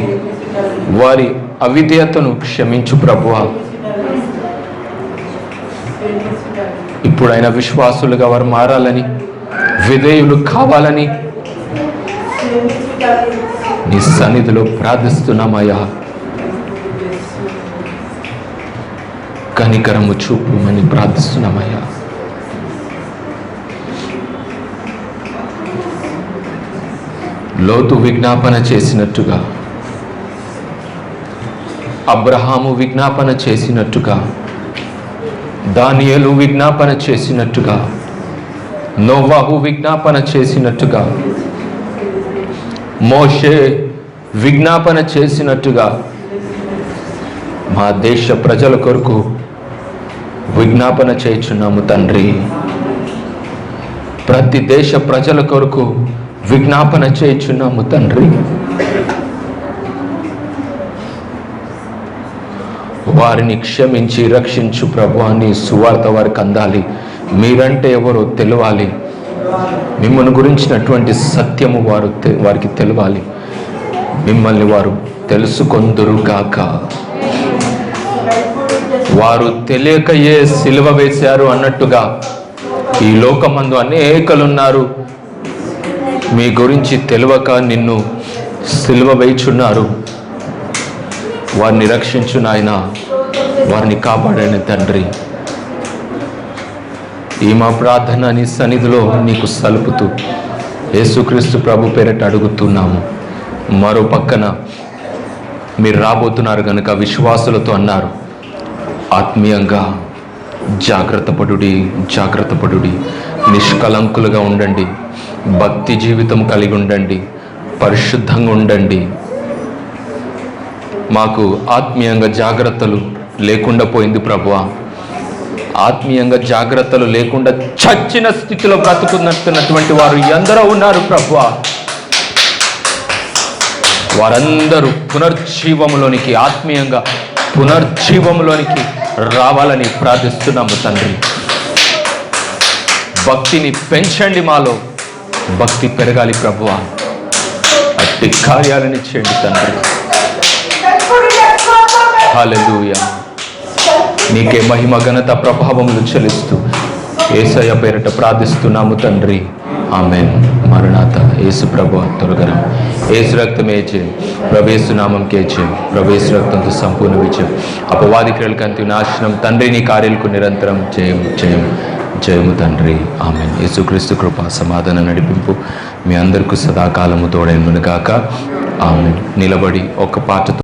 వారి అవిధేయతను క్షమించు ప్రభువా. ఇప్పుడైనా విశ్వాసులుగా వారు మారాలని, విధేయులు కావాలని నీ సన్నిధిలో ప్రార్థిస్తున్నామయ్యా. కనికరము చూపుమని ప్రార్థిస్తున్నామయ్యా. లోతు విజ్ఞాపన చేసినట్టుగా, అబ్రహాము విజ్ఞాపన చేసినట్టుగా, దానియేలు విజ్ఞాపన చేసినట్టుగా, నోవాహు విజ్ఞాపన చేసినట్టుగా, మోషే విజ్ఞాపన చేసినట్టుగా మా దేశ ప్రజల కొరకు విజ్ఞాపన చేయుచున్నాము తండ్రి. ప్రతి దేశ ప్రజల కొరకు విజ్ఞాపన చేయుచున్నాము తండ్రి. వారిని క్షమించి రక్షించు ప్రభువా. నీ సువార్త వారికి అందాలి. మీరంటే ఎవరో తెలవాలి. మిమ్మల్ని గురించినటువంటి సత్యము వారికి తెలవాలి. మిమ్మల్ని వారు తెలుసుకొందురు గాక. వారు తెలియకయే సిలువ వేశారు అన్నట్టుగా ఈ లోకమందు అనేకలున్నారు, మీ గురించి తెలియక నిన్ను సిలువ వేయుచున్నారు. వారిని రక్షించు నాయనా. వారిని కాపాడని తండ్రి. ఈ మా ప్రార్థన నీ సన్నిధిలో నీకు సలుపుతూ యేసుక్రీస్తు ప్రభు పేరట అడుగుతున్నాము. మరో పక్కన మీరు రాబోతున్నారు కనుక విశ్వాసులతో అన్నారు, ఆత్మీయంగా జాగ్రత్త పడుడి, నిష్కలంకులుగా ఉండండి, భక్తి జీవితం కలిగి ఉండండి, పరిశుద్ధంగా ఉండండి. మాకు ఆత్మీయంగా జాగ్రత్తలు లేకుండా పోయింది ప్రభువా. ఆత్మీయంగా జాగ్రత్తలు లేకుండా చచ్చిన స్థితిలో బ్రతుకున్నటువంటి వారు ఎందరో ఉన్నారు ప్రభువా. వారందరూ పునర్జీవములోనికి, ఆత్మీయంగా పునర్జీవములోనికి రావాలని ప్రార్థిస్తున్నాము తండ్రి. భక్తిని పెంచండి, మాలో భక్తి పెరగాలి ప్రభువా. అట్టి కార్యాలని చేయండి తండ్రి. హల్లెలూయా. నీకే మహిమ ఘనత ప్రభావములు చెల్లిస్తూ యేసయ్య పేరిట ప్రార్థిస్తున్నాము తండ్రి. ఆమేన్. మరణాత. యేసు ప్రభు త్వరగరం. యేసు రక్తమే జయం. ప్రవేశు నామం కే జయం. ప్రవేశు రక్తంతో సంపూర్ణ విజయం. అపవాది క్రియలకు అంత్య నాశనం. తండ్రి నీ కార్యాలకు నిరంతరం జయం జయం జయము తండ్రి. ఆమేన్. యేసుక్రీస్తు కృప సమాధాన నడిపింపు మీ అందరికీ సదాకాలము తోడైనగాక. ఆమేన్. నిలబడి ఒక పాటతో